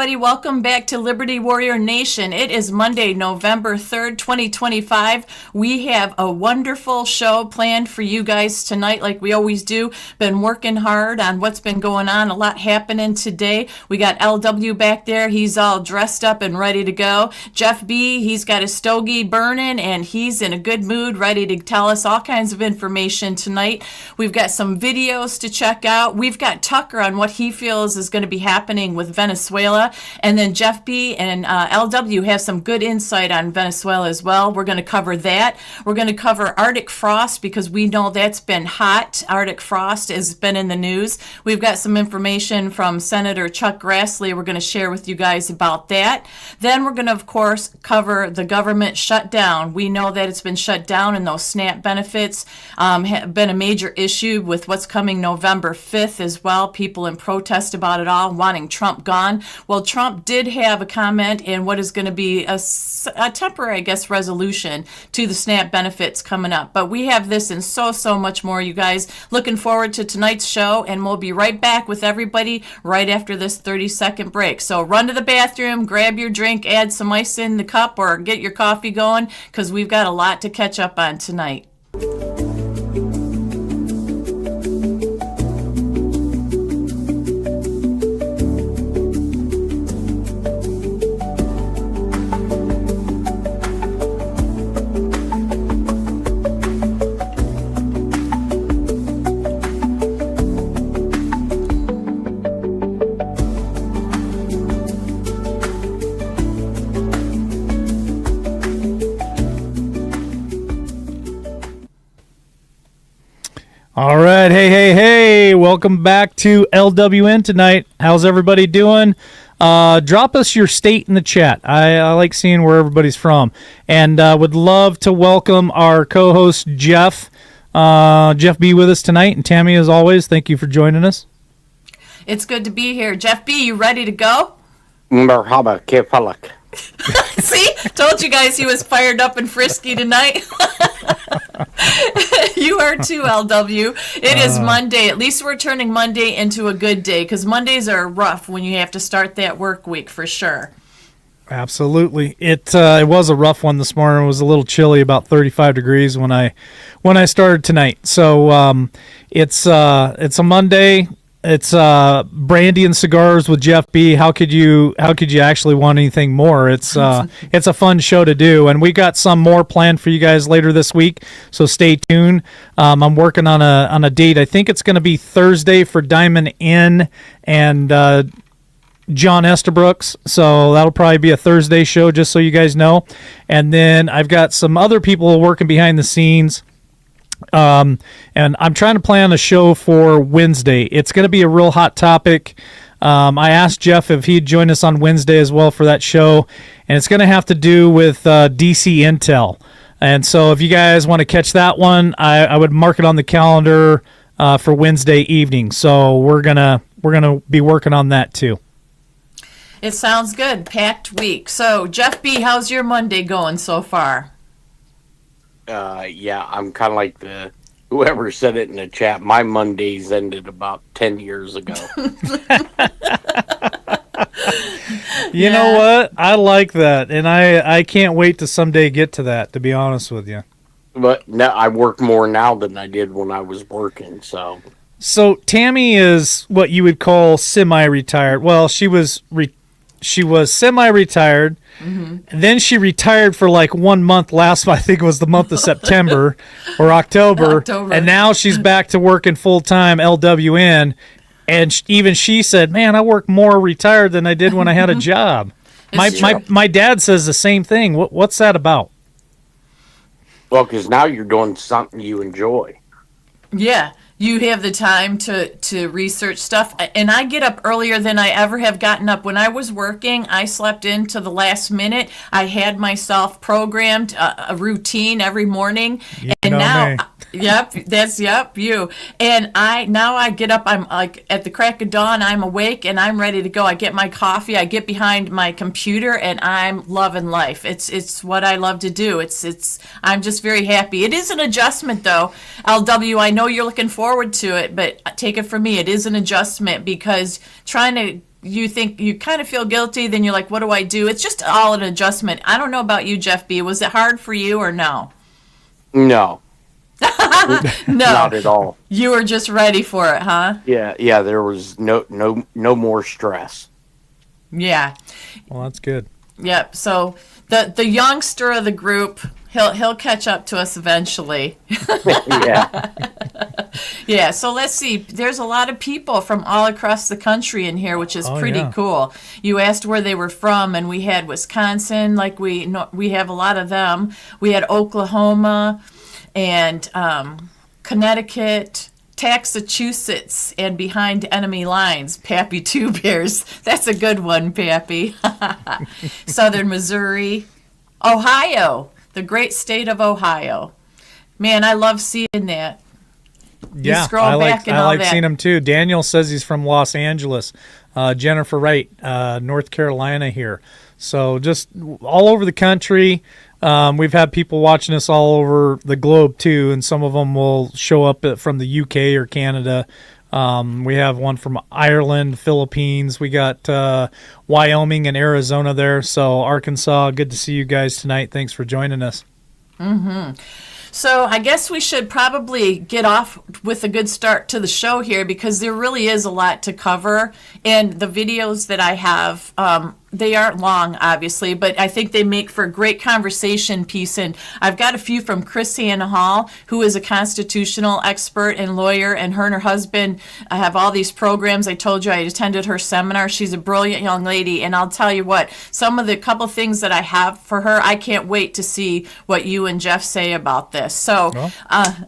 everybody. Welcome back to Liberty Warrior Nation. It is Monday, November 3rd, 2025. We have a wonderful show planned for you guys tonight, like we always do. Been working hard on what's been going on. A lot happening today. We got LW back there. He's all dressed up and ready to go. Jeff B, he's got his stogie burning, and he's in a good mood, ready to tell us all kinds of information tonight. We've got some videos to check out. We've got Tucker on what he feels is going to be happening with Venezuela, and then Jeff B and LW have some good insight on Venezuela as well. We're going to cover that. We're going to cover Arctic frost because we know that's been hot. Arctic frost has been in the news. We've got some information from Senator Chuck Grassley we're going to share with you guys about that. Then we're going to, of course, cover the government shutdown. We know that it's been shut down, and those SNAP benefits have been a major issue with what's coming November 5th as well. People in protest about it all, wanting Trump gone. Well, Trump did have a comment in what is going to be a temporary, I guess, resolution to the SNAP benefits coming up. But we have this and so much more, you guys. Looking forward to tonight's show, and we'll be right back with everybody right after this 30-second break. So run to the bathroom, grab your drink, add some ice in the cup, or get your coffee going, because we've got a lot to catch up on tonight. All right. Hey. Welcome back to LWN tonight. How's everybody doing? Drop us your state in the chat. I like seeing where everybody's from. And would love to welcome our co-host, Jeff. Jeff B with us tonight. And Tammy, as always, thank you for joining us. It's good to be here. Jeff B, you ready to go? Merhaba, kefalak. See? Told you guys he was fired up and frisky tonight. You are too, LW. It is Monday. At least we're turning Monday into a good day, because Mondays are rough when you have to start that work week for sure. Absolutely. It was a rough one this morning. It was a little chilly, about 35 degrees when I started tonight. So it's a Monday. It's brandy and cigars with Jeff B. How could you actually want anything more? It's a fun show to do, and we got some more planned for you guys later this week. So stay tuned. I'm working on a date. I think it's going to be Thursday for Diamond Inn and John Estabrooks. So that'll probably be a Thursday show, just so you guys know. And then I've got some other people working behind the scenes. And I'm trying to plan a show for Wednesday. It's going to be a real hot topic. I asked Jeff if he'd join us on Wednesday as well for that show, and it's going to have to do with DC Intel. And so if you guys want to catch that one, I would mark it on the calendar for Wednesday evening. So we're gonna be working on that too. It sounds good. Packed week. So Jeff B, how's your Monday going so far? Yeah, I'm kind of like whoever said it in the chat. My Mondays ended about 10 years ago. You know what? I like that, and I can't wait to someday get to that, to be honest with you. But no, I work more now than I did when I was working, so. So Tammy is what you would call semi-retired. Well, she was semi-retired. Mm-hmm. Then she retired for like 1 month I think it was the month of September or October. And now she's back to working full-time LWN. And even she said, man, I work more retired than I did when I had a job. My dad says the same thing. What's that about? Well, because now you're doing something you enjoy. Yeah. You have the time to research stuff. And I get up earlier than I ever have gotten up. When I was working, I slept in to the last minute. I had myself programmed a routine every morning. And now, you. And I get up, I'm like at the crack of dawn, I'm awake and I'm ready to go. I get my coffee, I get behind my computer, and I'm loving life. It's what I love to do. I'm just very happy. It is an adjustment though. LW, I know you're looking forward to it, but take it from me, it is an adjustment because trying to you think you kind of feel guilty, then you're like, what do I do? It's just all an adjustment. I don't know about you, Jeff B. Was it hard for you or no? No, No, not at all. you were just ready for it, huh? Yeah. There was no more stress. Yeah. Well, that's good. Yep. So the youngster of the group, he'll catch up to us eventually. Yeah. Yeah. So let's see. There's a lot of people from all across the country in here, which is pretty yeah. cool. You asked where they were from, and we had Wisconsin, like we have a lot of them. We had Oklahoma, and Connecticut, Massachusetts, and behind enemy lines, Pappy Two Bears. That's a good one, Pappy. Southern Missouri, Ohio, the great state of Ohio. Man, I love seeing that. Yeah, scroll I back like and I all like that. seeing him too. Daniel says he's from Los Angeles. Jennifer Wright, North Carolina here. So just all over the country. We've had people watching us all over the globe too, and some of them will show up from the UK or Canada. We have one from Ireland, Philippines. We got Wyoming and Arizona there. So Arkansas, good to see you guys tonight. Thanks for joining us. So I guess we should probably get off with a good start to the show here, because there really is a lot to cover. And the videos that I have, they aren't long, obviously, but I think they make for a great conversation piece. And I've got a few from Chris Ann Hall, who is a constitutional expert and lawyer, and her husband have all these programs. I told you I attended her seminar. She's a brilliant young lady, and I'll tell you what, some of the couple things that I have for her, I can't wait to see what you and Jeff say about this. So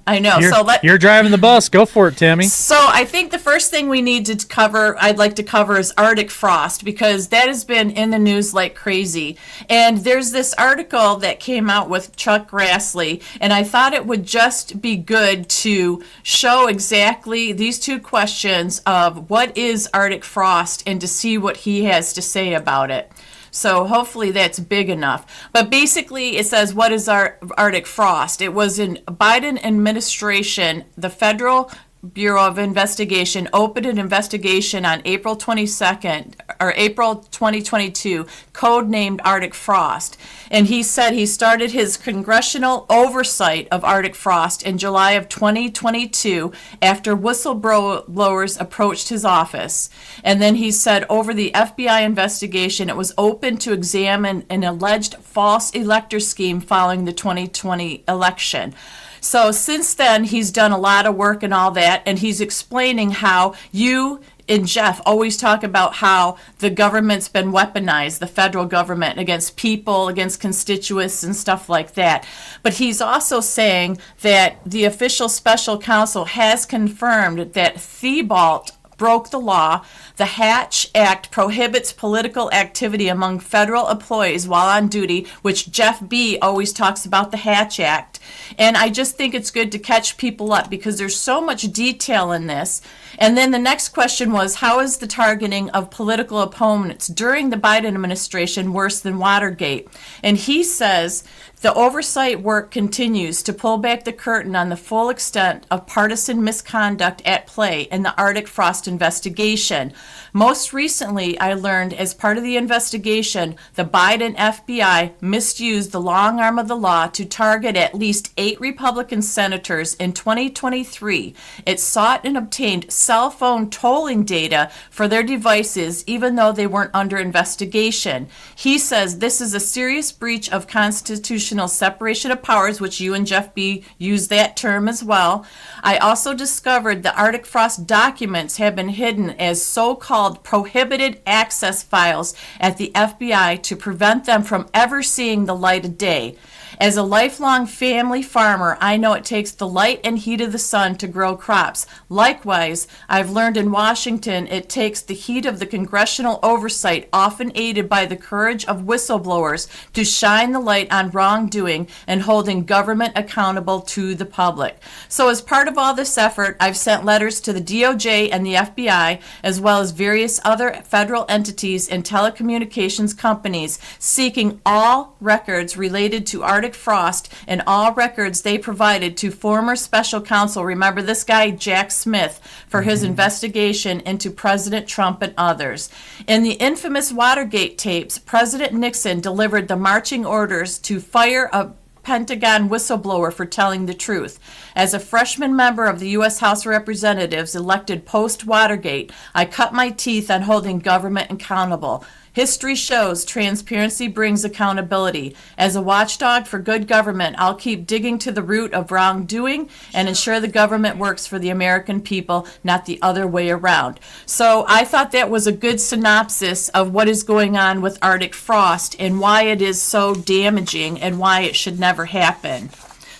I know. You're driving the bus. Go for it, Tammy. So I think the first thing we need to cover, I'd like to cover, is Arctic frost, because that has been in the news like crazy. And there's this article that came out with Chuck Grassley, and I thought it would just be good to show exactly these two questions of what is Arctic frost, and to see what he has to say about it. So hopefully that's big enough. But basically it says, what is Arctic frost? It was in Biden administration, the Federal Bureau of Investigation opened an investigation on April 22nd, or April 2022, codenamed Arctic frost. And he said he started his congressional oversight of Arctic frost in July of 2022 after whistleblowers approached his office. And then he said over the FBI investigation, it was open to examine an alleged false elector scheme following the 2020 election. So since then, he's done a lot of work and all that, and he's explaining how you and Jeff always talk about how the government's been weaponized, the federal government, against people, against constituents, and stuff like that. But he's also saying that the official special counsel has confirmed that Thibault broke the law. The Hatch Act prohibits political activity among federal employees while on duty, which Jeff B. always talks about the Hatch Act. And I just think it's good to catch people up, because there's so much detail in this. And then the next question was, how is the targeting of political opponents during the Biden administration worse than Watergate? And he says the oversight work continues to pull back the curtain on the full extent of partisan misconduct at play in the Arctic frost investigation. Most recently, I learned as part of the investigation, the Biden FBI misused the long arm of the law to target at least 8 Republican senators in 2023. It sought and obtained cell phone tolling data for their devices, even though they weren't under investigation. He says this is a serious breach of constitutional separation of powers, which you and Jeff B. use that term as well. I also discovered the Arctic frost documents have been hidden as so-called prohibited access files at the FBI to prevent them from ever seeing the light of day. As a lifelong family farmer, I know it takes the light and heat of the sun to grow crops. Likewise, I've learned in Washington it takes the heat of the congressional oversight, often aided by the courage of whistleblowers, to shine the light on wrongdoing and holding government accountable to the public. So as part of all this effort, I've sent letters to the DOJ and the FBI, as well as various other federal entities and telecommunications companies, seeking all records related to Arctic frost and all all records they provided to former special counsel, remember this guy, Jack Smith, for his investigation into President Trump and others. In the infamous Watergate tapes, President Nixon delivered the marching orders to fire a Pentagon whistleblower for telling the truth. As a freshman member of the U.S. House of Representatives elected post-Watergate, I cut my teeth on holding government accountable. History shows transparency brings accountability. As a watchdog for good government, I'll keep digging to the root of wrongdoing and ensure the government works for the American people, not the other way around. So I thought that was a good synopsis of what is going on with Arctic frost and why it is so damaging and why it should never happen.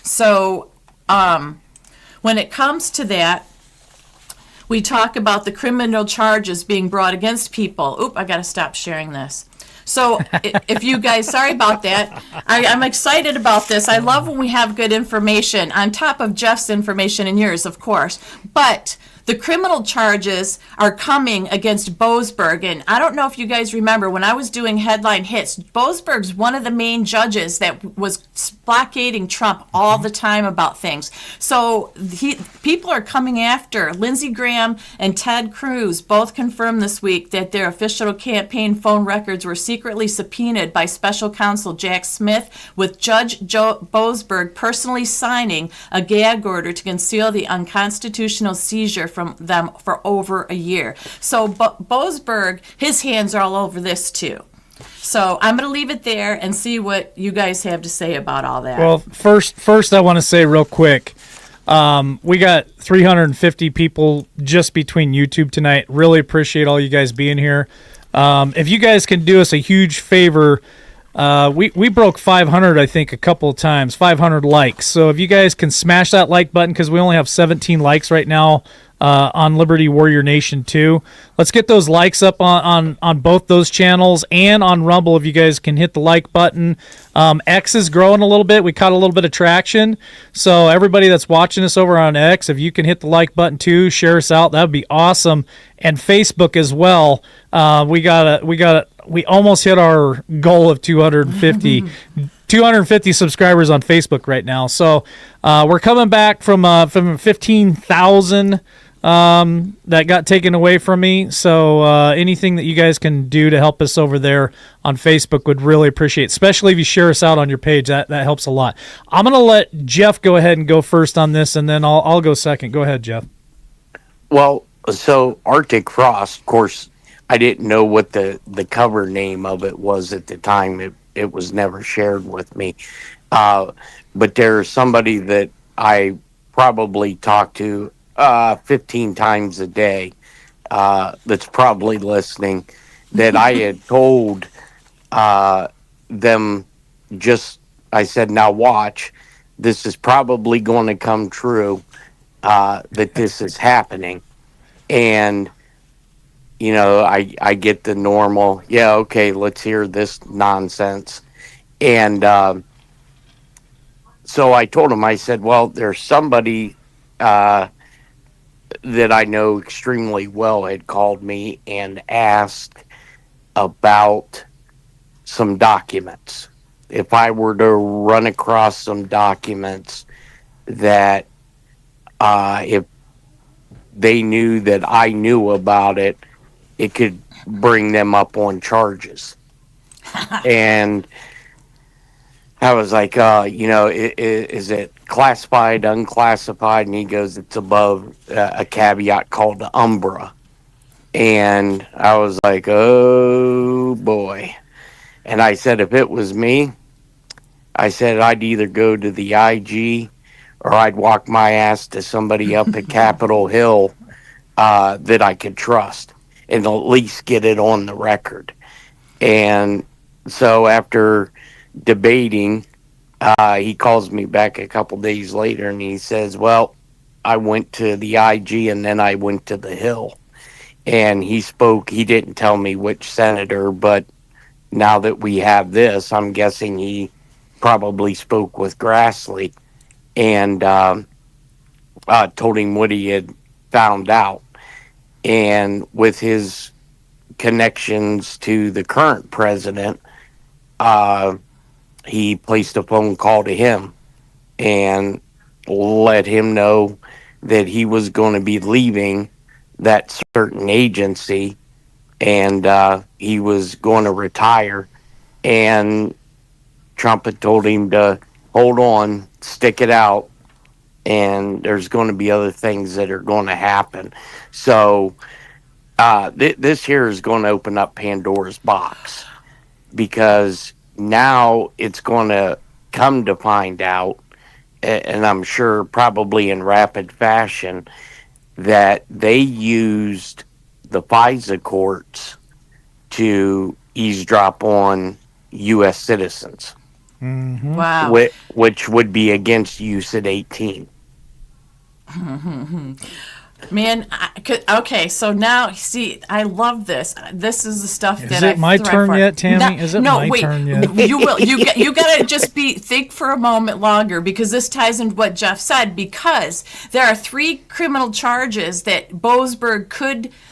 So when it comes to that, we talk about the criminal charges being brought against people. Oop, I got to stop sharing this. So if you guys, sorry about that. I'm excited about this. I love when we have good information on top of Jeff's information and yours, of course. But the criminal charges are coming against Boasberg. And I don't know if you guys remember when I was doing headline hits, Boasberg's one of the main judges that was blockading Trump all the time about things. So people are coming after Lindsey Graham and Ted Cruz both confirmed this week that their official campaign phone records were secretly subpoenaed by special counsel Jack Smith, with Judge Joe Boasberg personally signing a gag order to conceal the unconstitutional seizure from them for over a year. So Boasberg, his hands are all over this too. So I'm going to leave it there and see what you guys have to say about all that. Well, first I want to say real quick, we got 350 people just between YouTube tonight. Really appreciate all you guys being here. If you guys can do us a huge favor, we broke 500, I think, a couple of times, 500 likes. So if you guys can smash that like button, because we only have 17 likes right now on Liberty Warrior Nation 2. Let's get those likes up on both those channels and on Rumble if you guys can hit the like button. X is growing a little bit. We caught a little bit of traction. So everybody that's watching us over on X, if you can hit the like button too, share us out, that would be awesome. And Facebook as well. We almost hit our goal of 250 subscribers on Facebook right now. So we're coming back from 15,000 that got taken away from me. So anything that you guys can do to help us over there on Facebook would really appreciate, especially if you share us out on your page. That helps a lot. I'm going to let Jeff go ahead and go first on this, and then I'll go second. Go ahead, Jeff. Well, so Arctic Frost, of course, I didn't know what the cover name of it was at the time. It was never shared with me. But there's somebody that I probably talk to 15 times a day that's probably listening, that I had told them I said, now watch, this is probably going to come true, that this is happening. And I get the normal, yeah, okay, let's hear this nonsense. And so I told him, I said, well, there's somebody that I know extremely well had called me and asked about some documents. If I were to run across some documents that if they knew that I knew about it, it could bring them up on charges. And I was like, is it classified, unclassified? And he goes, it's above a caveat called Umbra. And I was like, oh boy. And I said, if it was me, I said I'd either go to the IG or I'd walk my ass to somebody up at Capitol Hill that I could trust and at least get it on the record. And so after debating, he calls me back a couple days later and he says, well, I went to the IG and then I went to the Hill. And he didn't tell me which senator, but now that we have this, I'm guessing he probably spoke with Grassley and told him what he had found out. And with his connections to the current president, he placed a phone call to him and let him know that he was going to be leaving that certain agency, and he was going to retire. And Trump had told him to hold on, stick it out, and there's going to be other things that are going to happen. So this here is going to open up Pandora's box, because now it's going to come to find out, and I'm sure probably in rapid fashion, that they used the FISA courts to eavesdrop on U.S. citizens, Wow. which would be against use at 18. Man, okay, so now, see, I love this. This is the stuff that Is I it my thrive turn for. yet, Tammy? No, Is it no, my wait, turn yet? You will. You gotta just think for a moment longer, because this ties into what Jeff said. Because there are 3 criminal charges that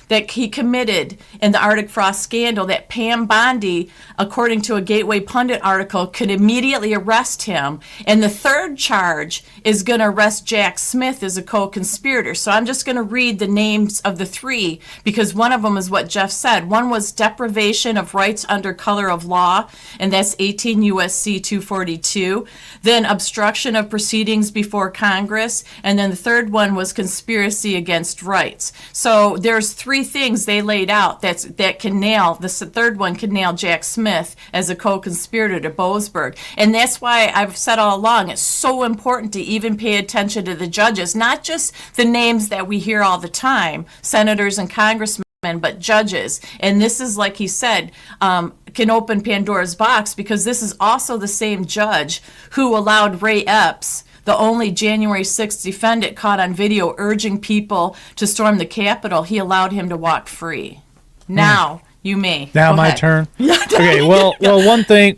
that he committed in the Arctic Frost scandal, that Pam Bondi, according to a Gateway Pundit article, could immediately arrest him. And the 3rd charge is going to arrest Jack Smith as a co-conspirator. So I'm just going to read the names of the 3, because one of them is what Jeff said. One was deprivation of rights under color of law, and that's 18 U.S.C. 242. Then obstruction of proceedings before Congress. And then the 3rd one was conspiracy against rights. So there's 3 things they laid out that can nail, the 3rd one can nail Jack Smith as a co-conspirator to Boasberg. And that's why I've said all along, it's so important to even pay attention to the judges, not just the names that we hear all the time, senators and congressmen, but judges. And this is, like he said, can open Pandora's box, because this is also the same judge who allowed Ray Epps, the only January 6th defendant caught on video urging people to storm the Capitol, he allowed him to walk free. Now, you may. Now Go my ahead. turn. Okay. Well, one thing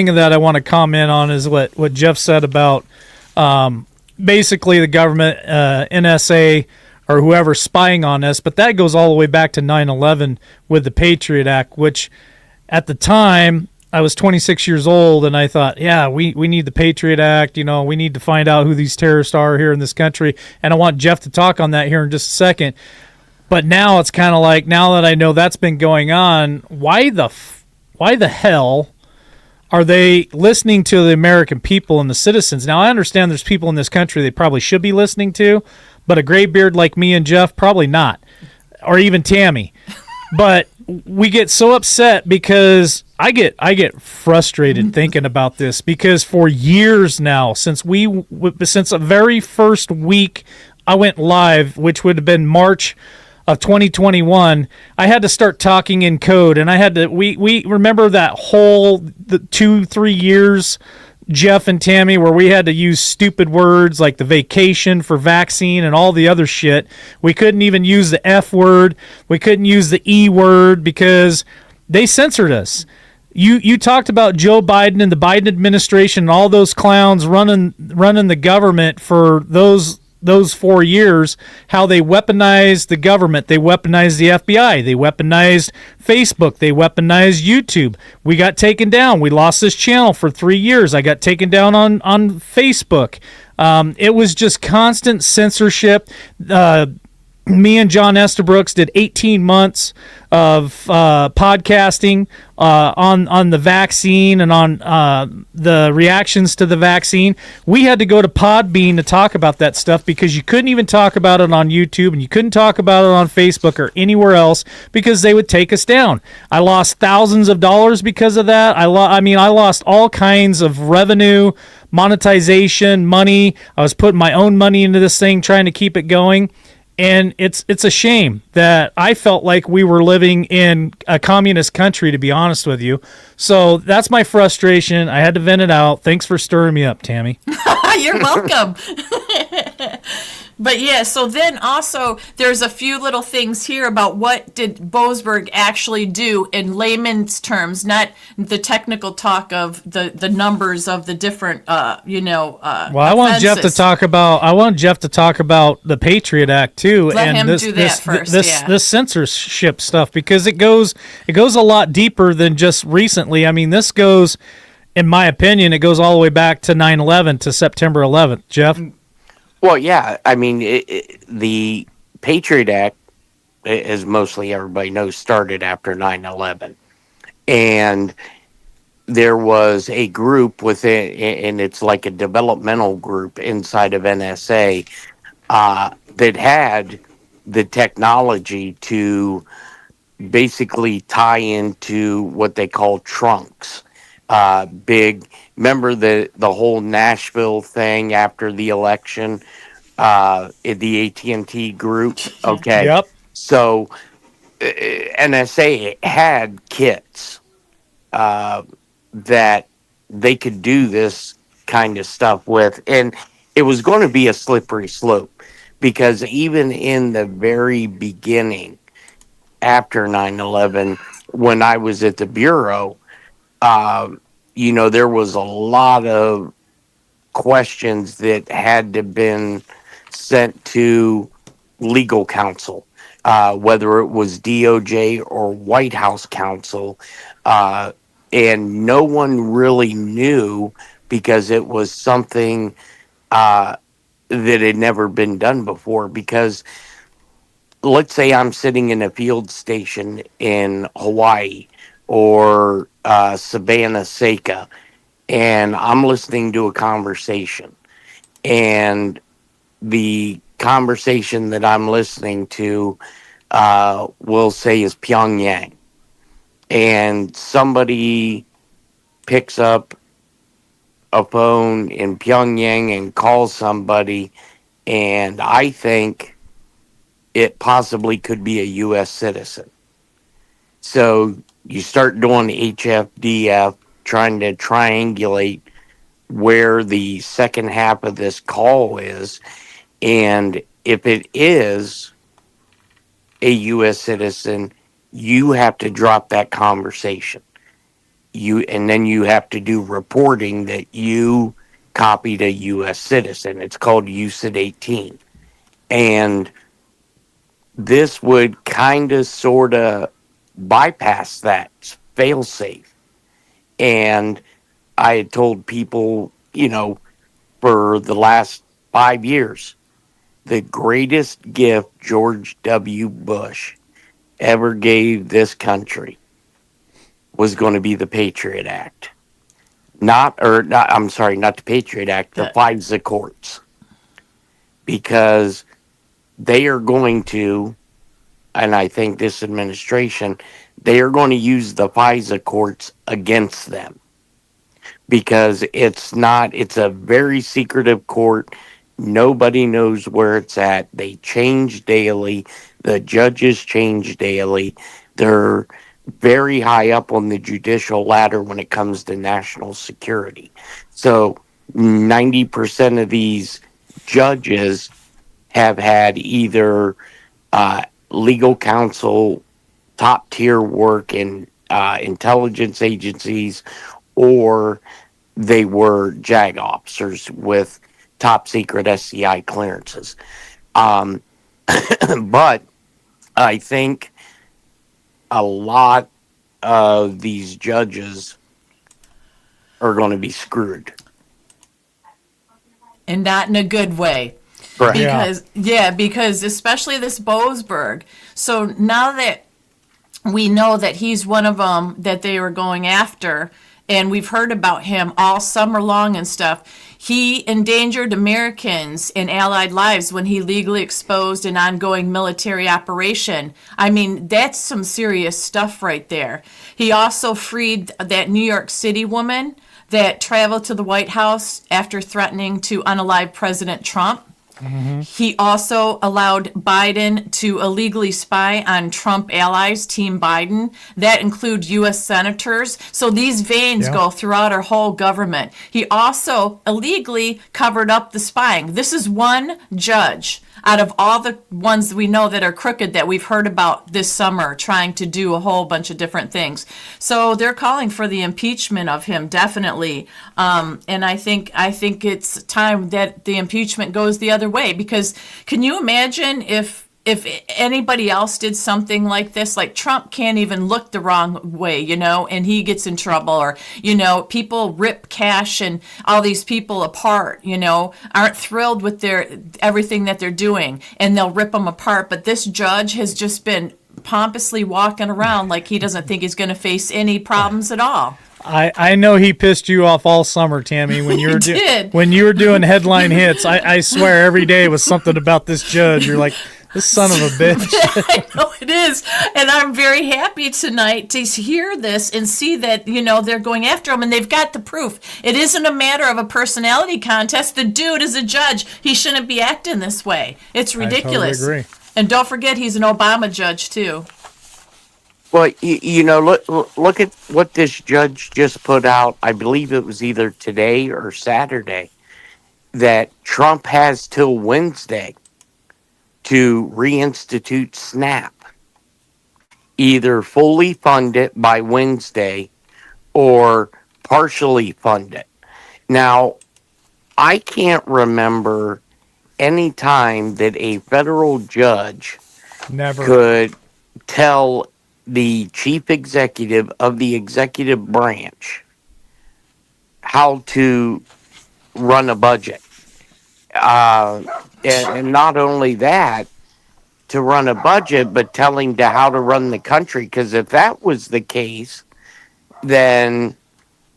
that I want to comment on is what Jeff said about basically the government, NSA, or whoever spying on us. But that goes all the way back to 9/11 with the Patriot Act, which at the time I was 26 years old, and I thought, yeah, we need the Patriot Act. You know, we need to find out who these terrorists are here in this country. And I want Jeff to talk on that here in just a second. But now it's kind of like, now that I know that's been going on, why the hell are they listening to the American people and the citizens? Now, I understand there's people in this country they probably should be listening to, but a gray beard like me and Jeff, probably not, or even Tammy. But we get so upset because I get frustrated thinking about this, because for years now, since the very first week I went live, which would have been March of 2021, I had to start talking in code, and I had to. We remember that whole 2-3 years, Jeff and Tammy, where we had to use stupid words like the vacation for vaccine and all the other shit. We couldn't even use the F word. We couldn't use the E word because they censored us. You talked about Joe Biden and the Biden administration and all those clowns running the government for those 4 years, how they weaponized the government. They weaponized the FBI. They weaponized Facebook. They weaponized YouTube. We got taken down. We lost this channel for 3 years. I got taken down on Facebook. It was just constant censorship. Me and John Estabrooks did 18 months of podcasting on the vaccine and on the reactions to the vaccine. We had to go to Podbean to talk about that stuff because you couldn't even talk about it on YouTube, and you couldn't talk about it on Facebook or anywhere else because they would take us down. I lost thousands of dollars because of that. I lost all kinds of revenue, monetization, money. I was putting my own money into this thing trying to keep it going. And it's a shame that I felt like we were living in a communist country, to be honest with you. So that's my frustration. I had to vent it out. Thanks for stirring me up, Tammy. You're welcome. But yeah, so then also there's a few little things here about what did Boasberg actually do in layman's terms, not the technical talk of the numbers of the different Well, I want Jeff to talk about the Patriot Act too. Let and him this, do that first. This censorship stuff, because it goes a lot deeper than just recently. I mean, this goes in my opinion, it goes all the way back to 9/11 to September 11th. Jeff? Well, yeah, I mean, the Patriot Act, as mostly everybody knows, started after 9/11. And there was a group within, and it's like a developmental group inside of NSA that had the technology to basically tie into what they call trunks. Big, remember the whole Nashville thing after the election, in the AT&T group? Yeah. Okay. Yep. So NSA had kits that they could do this kind of stuff with. And it was going to be a slippery slope because even in the very beginning, after 9/11, when I was at the Bureau, there was a lot of questions that had to been sent to legal counsel, whether it was DOJ or White House counsel, and no one really knew because it was something that had never been done before. Because let's say I'm sitting in a field station in Hawaii or Savannah, Seca, and I'm listening to a conversation, and the conversation that I'm listening to, we'll say, is Pyongyang, and somebody picks up a phone in Pyongyang and calls somebody, and I think it possibly could be a U.S. citizen. So you start doing HFDF, trying to triangulate where the second half of this call is. And if it is a U.S. citizen, you have to drop that conversation. And then you have to do reporting that you copied a U.S. citizen. It's called UCID 18. And this would kind of sort of bypass that fail safe. And I had told people, for the last 5 years, the greatest gift George W. Bush ever gave this country was going to be the Patriot Act. I'm sorry, not the Patriot Act, the FISA courts. Because they are going to, and I think this administration, they are going to use the FISA courts against them. Because it's a very secretive court. Nobody knows where it's at. They change daily. The judges change daily. They're very high up on the judicial ladder when it comes to national security. So 90% of these judges have had either legal counsel, top tier work in intelligence agencies, or they were JAG officers with top secret SCI clearances. But I think a lot of these judges are going to be screwed. And not in a good way. Correct. Because especially this Boasberg. So now that we know that he's one of them that they were going after, and we've heard about him all summer long and stuff. He endangered Americans and allied lives when he legally exposed an ongoing military operation. I mean, that's some serious stuff right there. He also freed that New York City woman that traveled to the White House after threatening to unalive President Trump. Mm-hmm. He also allowed Biden to illegally spy on Trump allies, Team Biden. That include U.S. senators. So these veins go throughout our whole government. He also illegally covered up the spying. This is one judge out of all the ones we know that are crooked that we've heard about this summer trying to do a whole bunch of different things. So they're calling for the impeachment of him, definitely. And I think it's time that the impeachment goes the other way, because can you imagine if if anybody else did something like this, like Trump can't even look the wrong way, and he gets in trouble, or, people rip cash and all these people apart, aren't thrilled with everything that they're doing, and they'll rip them apart. But this judge has just been pompously walking around like he doesn't think he's going to face any problems at all. I know he pissed you off all summer, Tammy, when you were when you were doing headline hits. I swear every day was something about this judge. You're like, this son of a bitch. I know it is. And I'm very happy tonight to hear this and see that, they're going after him and they've got the proof. It isn't a matter of a personality contest. The dude is a judge. He shouldn't be acting this way. It's ridiculous. I totally agree. And don't forget, he's an Obama judge, too. Well, look at what this judge just put out. I believe it was either today or Saturday, that Trump has till Wednesday to reinstitute SNAP. Either fully fund it by Wednesday or partially fund it. Now, I can't remember any time that a federal judge could tell the chief executive of the executive branch how to run a budget. And not only that, to run a budget, but tell him to how to run the country. Because if that was the case, then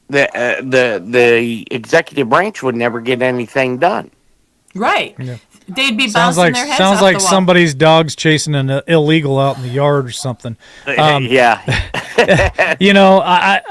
the executive branch would never get anything done. Right. Yeah. They'd be bouncing their heads sounds off like the wall. somebody's dog's chasing an illegal out in the yard or something. Yeah.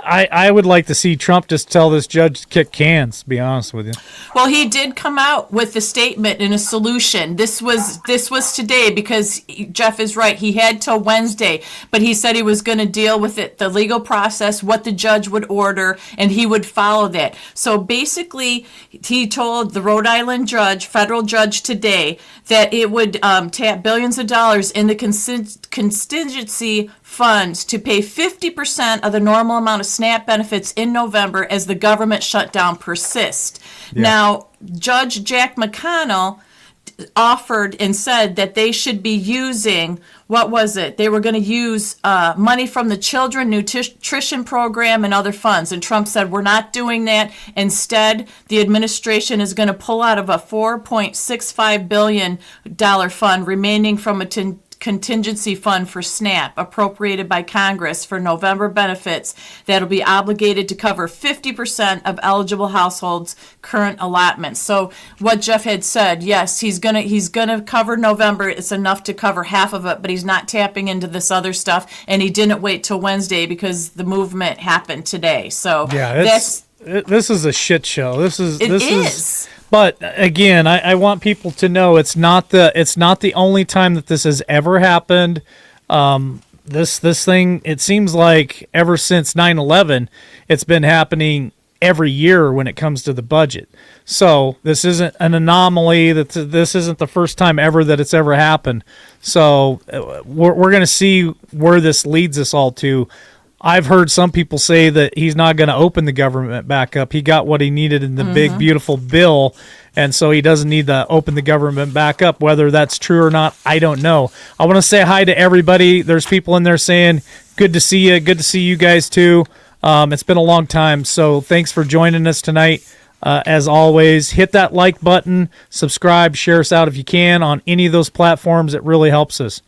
I would like to see Trump just tell this judge to kick cans, to be honest with you. Well, he did come out with a statement and a solution. This was today, because Jeff is right. He had till Wednesday, but he said he was going to deal with it, the legal process, what the judge would order, and he would follow that. So basically, he told the Rhode Island judge, federal judge today, that it would tap billions of dollars in the contingency funds to pay 50% of the normal amount of SNAP benefits in November as the government shutdown persists. Yeah. Now, Judge Jack McConnell offered and said that they should be using, what was it? They were going to use money from the Children Nutrition Program and other funds. And Trump said, we're not doing that. Instead, the administration is going to pull out of a $4.65 billion fund remaining from a contingency fund for SNAP appropriated by Congress for November benefits that'll be obligated to cover 50% of eligible households' current allotments. So what Jeff had said, yes, he's gonna cover November. It's enough to cover half of it, but he's not tapping into this other stuff. And he didn't wait till Wednesday because the movement happened today. So yeah, this is a shit show. This is. But again, I want people to know it's not the only time that this has ever happened. This thing, it seems like ever since 9/11, it's been happening every year when it comes to the budget. So this isn't an anomaly. This isn't the first time ever that it's ever happened. So we're going to see where this leads us all to. I've heard some people say that he's not going to open the government back up. He got what he needed in the big, beautiful bill, and so he doesn't need to open the government back up. Whether that's true or not, I don't know. I want to say hi to everybody. There's people in there saying, good to see you. Good to see you guys, too. It's been a long time, so thanks for joining us tonight. As always, hit that like button, subscribe, share us out if you can on any of those platforms. It really helps us.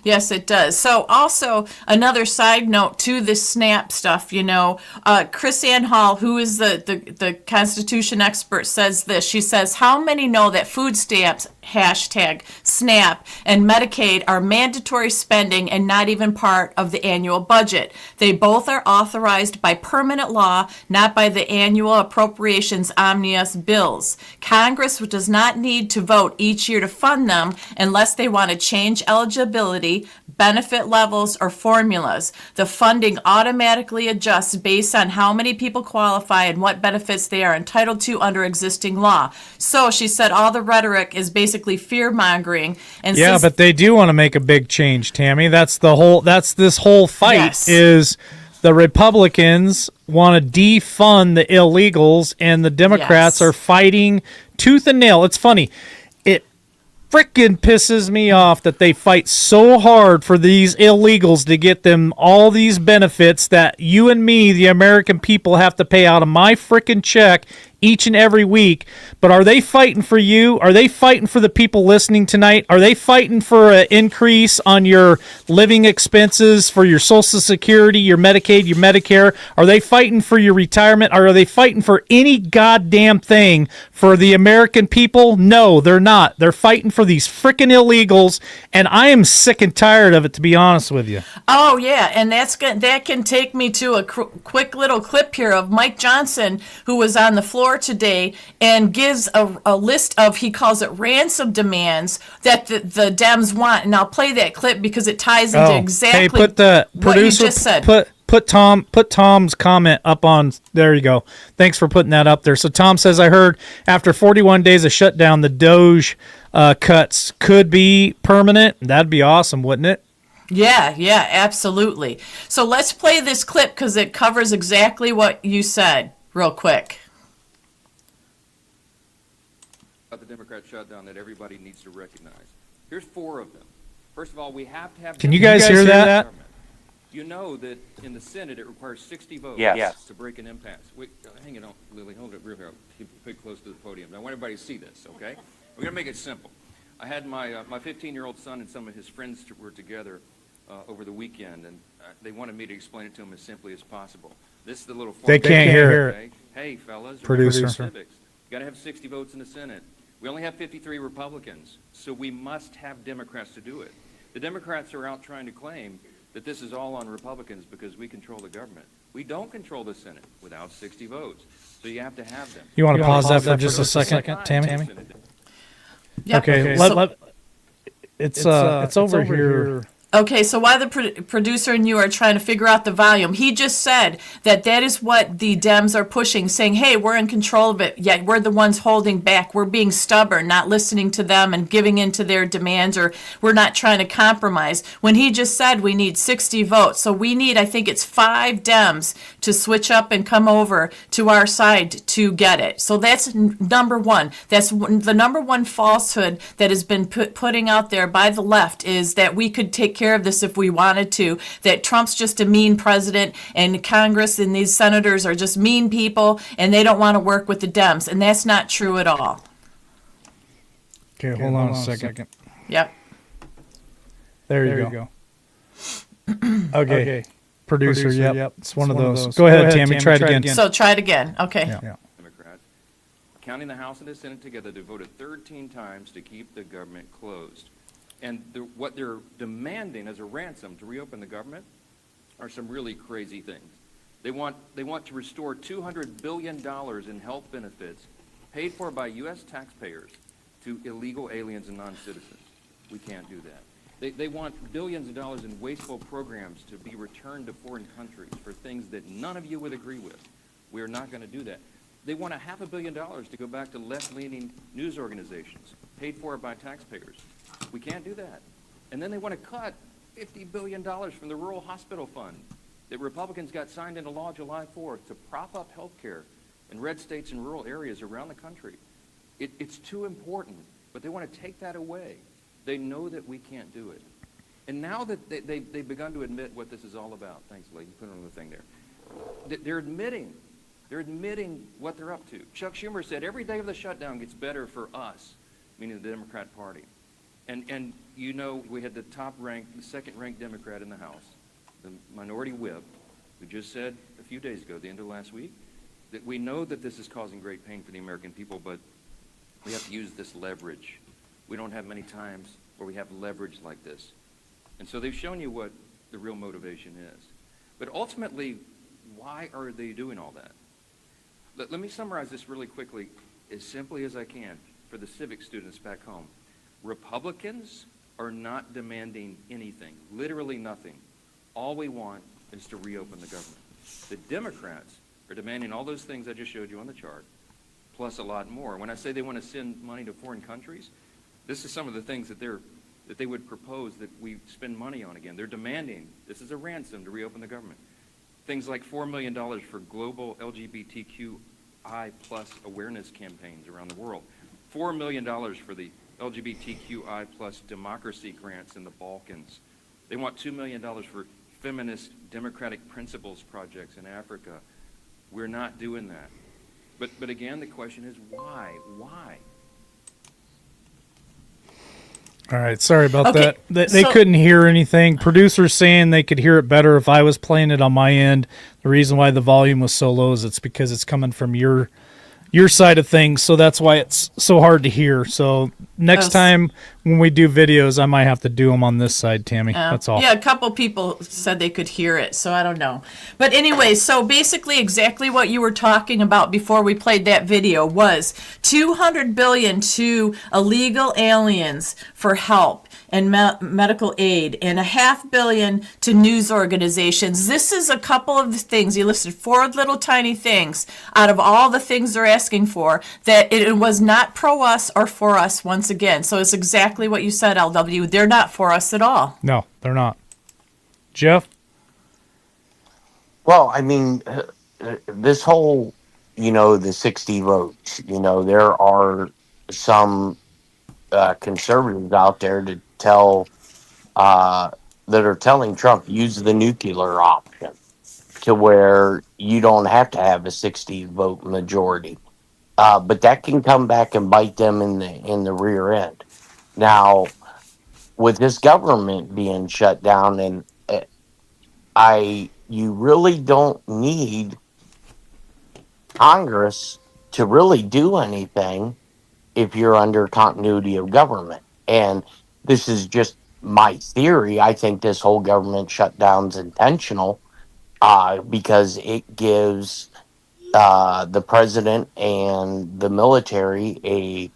Yes, it does. So also another side note to this SNAP stuff, Chris Ann Hall, who is the Constitution expert, says this. She says, how many know that food stamps, #SNAP, and Medicaid are mandatory spending and not even part of the annual budget? They both are authorized by permanent law, not by the annual appropriations omnibus bills. Congress does not need to vote each year to fund them unless they want to change eligibility, benefit levels, or formulas. The funding automatically adjusts based on how many people qualify and what benefits they are entitled to under existing law. So she said all the rhetoric is basically fear-mongering. And yeah, but they do want to make a big change, Tammy. That's this whole fight. Yes. Is the Republicans want to defund the illegals, and the Democrats are fighting tooth and nail. It's funny. frickin' pisses me off that they fight so hard for these illegals to get them all these benefits that you and me, the American people, have to pay out of my frickin' check each and every week. But are they fighting for you? Are they fighting for the people listening tonight? Are they fighting for an increase on your living expenses, for your Social Security, your Medicaid, your Medicare? Are they fighting for your retirement? Or are they fighting for any goddamn thing for the American people? No, they're not. They're fighting for these frickin' illegals, and I am sick and tired of it, to be honest with you. Oh yeah, and that can take me to a quick little clip here of Mike Johnson, who was on the floor today and gives a list of, he calls it ransom demands that the Dems want, and I'll play that clip because it ties into exactly put the what you just said. Put Tom's comment up on. There you go. Thanks for putting that up there. So Tom says, I heard after 41 days of shutdown, the Doge cuts could be permanent. That'd be awesome, wouldn't it? Yeah, absolutely. So let's play this clip because it covers exactly what you said real quick. The Democrat shutdown that everybody needs to recognize. Here's 4 of them. First of all, we have to have. Can you guys hear that? You know that in the Senate it requires 60 votes Yes. to break an impasse. Wait, hang it on, Lily, hold it real here. Keep it close to the podium. I want everybody to see this, okay? We're going to make it simple. I had my 15-year-old son and some of his friends were together over the weekend, and they wanted me to explain it to them as simply as possible. This is the little They can't hear it. Hey, fellas, Producer. civics. You got to have 60 votes in the Senate. We only have 53 Republicans, so we must have Democrats to do it. The Democrats are out trying to claim that this is all on Republicans because we control the government. We don't control the Senate without 60 votes, so you have to have them. You want to pause that for just a second, Tammy? Yep. Okay. It's over here. Okay, so while the producer and you are trying to figure out the volume, he just said that is what the Dems are pushing, saying, hey, we're in control of it, yet we're the ones holding back. We're being stubborn, not listening to them and giving in to their demands, or we're not trying to compromise. When he just said we need 60 votes. So we need, I think it's 5 Dems to switch up and come over to our side to get it. So that's number one. That's the number one falsehood that has been putting out there by the left, is that we could take care of this if we wanted to, that Trump's just a mean president and Congress and these senators are just mean people and they don't want to work with the Dems, and that's not true at all. Okay, hold on a second. Yep. There you go. Okay. Producer, yep. It's one of those. Go ahead, Tammy, try it again. So try it again. Okay. Yeah. Democrats, counting the House and the Senate together, they voted 13 times to keep the government closed. And what they're demanding as a ransom to reopen the government are some really crazy things. They want to restore $200 billion in health benefits paid for by U.S. taxpayers to illegal aliens and non-citizens. We can't do that. They want billions of dollars in wasteful programs to be returned to foreign countries for things that none of you would agree with. We are not going to do that. They want $500 million to go back to left-leaning news organizations paid for by taxpayers. We can't do that. And then they want to cut $50 billion from the Rural Hospital Fund that Republicans got signed into law July 4th to prop up health care in red states and rural areas around the country. It's too important, but they want to take that away. They know that we can't do it. And now that they've begun to admit what this is all about. Thanks, Lee. You put on the thing there. They're admitting what they're up to. Chuck Schumer said every day of the shutdown gets better for us, meaning the Democrat Party. And you know, we had the second-ranked Democrat in the House, the minority whip, who just said a few days ago, the end of last week, that we know that this is causing great pain for the American people, but we have to use this leverage. We don't have many times where we have leverage like this. And so they've shown you what the real motivation is. But ultimately, why are they doing all that? Let me summarize this really quickly, as simply as I can, for the civic students back home. Republicans are not demanding anything, literally nothing. All we want is to reopen the government. The Democrats are demanding all those things I just showed you on the chart, plus a lot more. When I say they want to send money to foreign countries, this is some of the things that they would propose that we spend money on again. They're demanding, this is a ransom to reopen the government. Things like $4 million for global LGBTQI plus awareness campaigns around the world. $4 million for the LGBTQI plus democracy grants in the Balkans. They want $2 million for feminist democratic principles projects in Africa. We're not doing that. But again, the question is why? Why? All right, sorry about Okay, that. They so- couldn't hear anything. Producers saying they could hear it better if I was playing it on my end. The reason why the volume was so low is it's because it's coming from your side of things, so that's why it's so hard to hear. So next Yes. time when we do videos, I might have to do them on this side, Tammy. That's all. Yeah, a couple people said they could hear it, so I don't know. But anyway, so basically exactly what you were talking about before we played that video was $200 billion to illegal aliens for help and medical aid, and $500 million to news organizations. This is a couple of the things. You listed 4 little tiny things out of all the things they're asking for, that it was not pro us or for us once again. So it's exactly what you said, LW. They're not for us at all. No, they're not. Jeff? Well, I mean, this whole, the 60 votes, there are some conservatives out there to that are telling Trump use the nuclear option to where you don't have to have a 60 vote majority. But that can come back and bite them in the rear end. Now, with this government being shut down, and you really don't need Congress to really do anything if you're under continuity of government. And this is just my theory. I think this whole government shutdown's intentional because it gives the president and the military a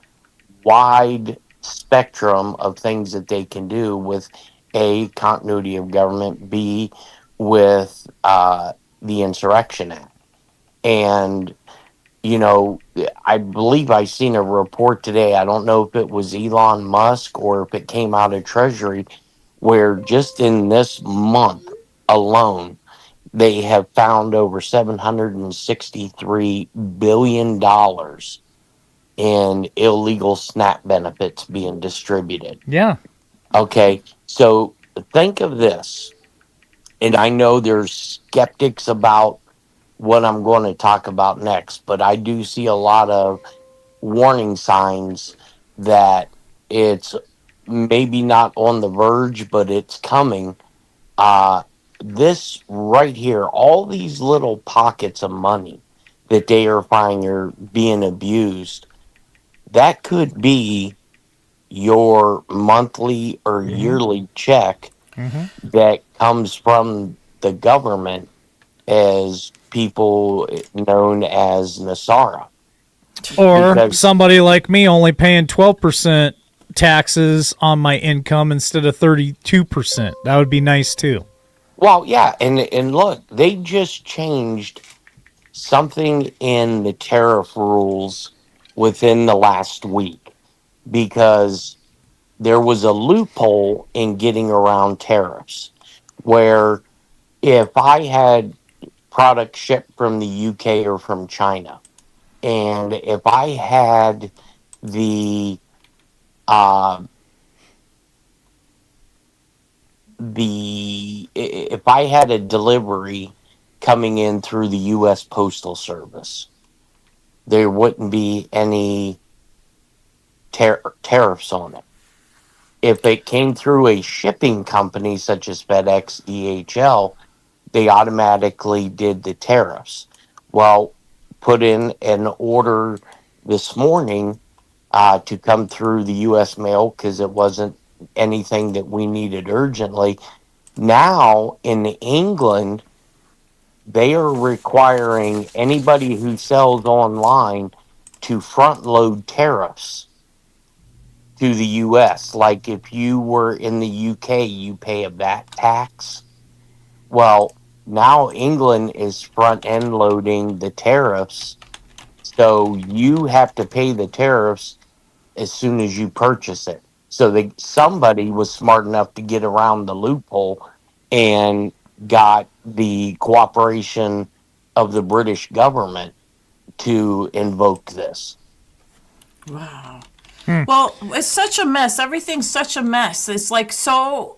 wide spectrum of things that they can do with A, continuity of government, B, with the Insurrection Act. And I believe I seen a report today. I don't know if it was Elon Musk or if it came out of Treasury, where just in this month alone, they have found over $763 billion in illegal SNAP benefits being distributed. Yeah. Okay, so think of this, and I know there's skeptics about what I'm going to talk about next, but I do see a lot of warning signs that it's maybe not on the verge, but it's coming. Uh, this right here, all these little pockets of money that they are finding are being abused, that could be your monthly or yearly check that comes from the government as people known as Nasara. Or Because- somebody like me only paying 12% taxes on my income instead of 32%. That would be nice too. Well, yeah, and look, they just changed something in the tariff rules within the last week because there was a loophole in getting around tariffs where if I had products shipped from the UK or from China, and if I had uh, if I had a delivery coming in through the U.S. Postal Service, there wouldn't be any tariffs on it. If it came through a shipping company such as FedEx, DHL, they automatically did the tariffs. Well, put in an order this morning to come through the U.S. mail because it wasn't anything that we needed urgently. Now in England, they are requiring anybody who sells online to front load tariffs to the U.S. Like if you were in the U.K., you pay a VAT tax. Well, now England is front end loading the tariffs. So you have to pay the tariffs as soon as you purchase it. So somebody was smart enough to get around the loophole and got the cooperation of the British government to invoke this. Wow. Well, it's such a mess. Everything's such a mess. It's like so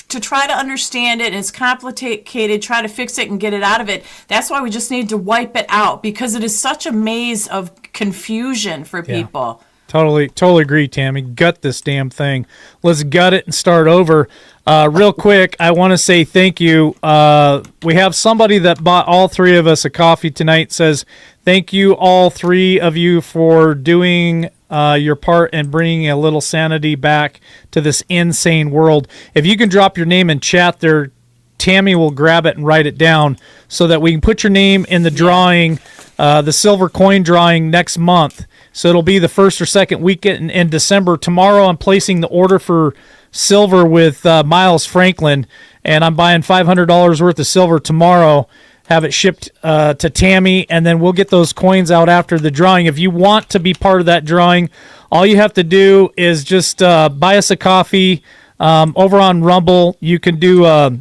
to try to understand it, and it's complicated, try to fix it and get it out of it. That's why we just need to wipe it out because it is such a maze of confusion for people. Totally agree, Tammy. Gut this damn thing. Let's gut it and start over. Real quick, I want to say thank you. We have somebody that bought all three of us a coffee tonight. Says thank you, all three of you, for doing your part and bringing a little sanity back to this insane world. If you can drop your name in chat there, Tammy will grab it and write it down so that we can put your name in the drawing, the silver coin drawing next month. So it'll be the first or second weekend in December. Tomorrow I'm placing the order for silver with Miles Franklin, and I'm buying $500 worth of silver tomorrow, have it shipped to Tammy, and then we'll get those coins out after the drawing. If you want to be part of that drawing, all you have to do is just buy us a coffee over on Rumble. You can do a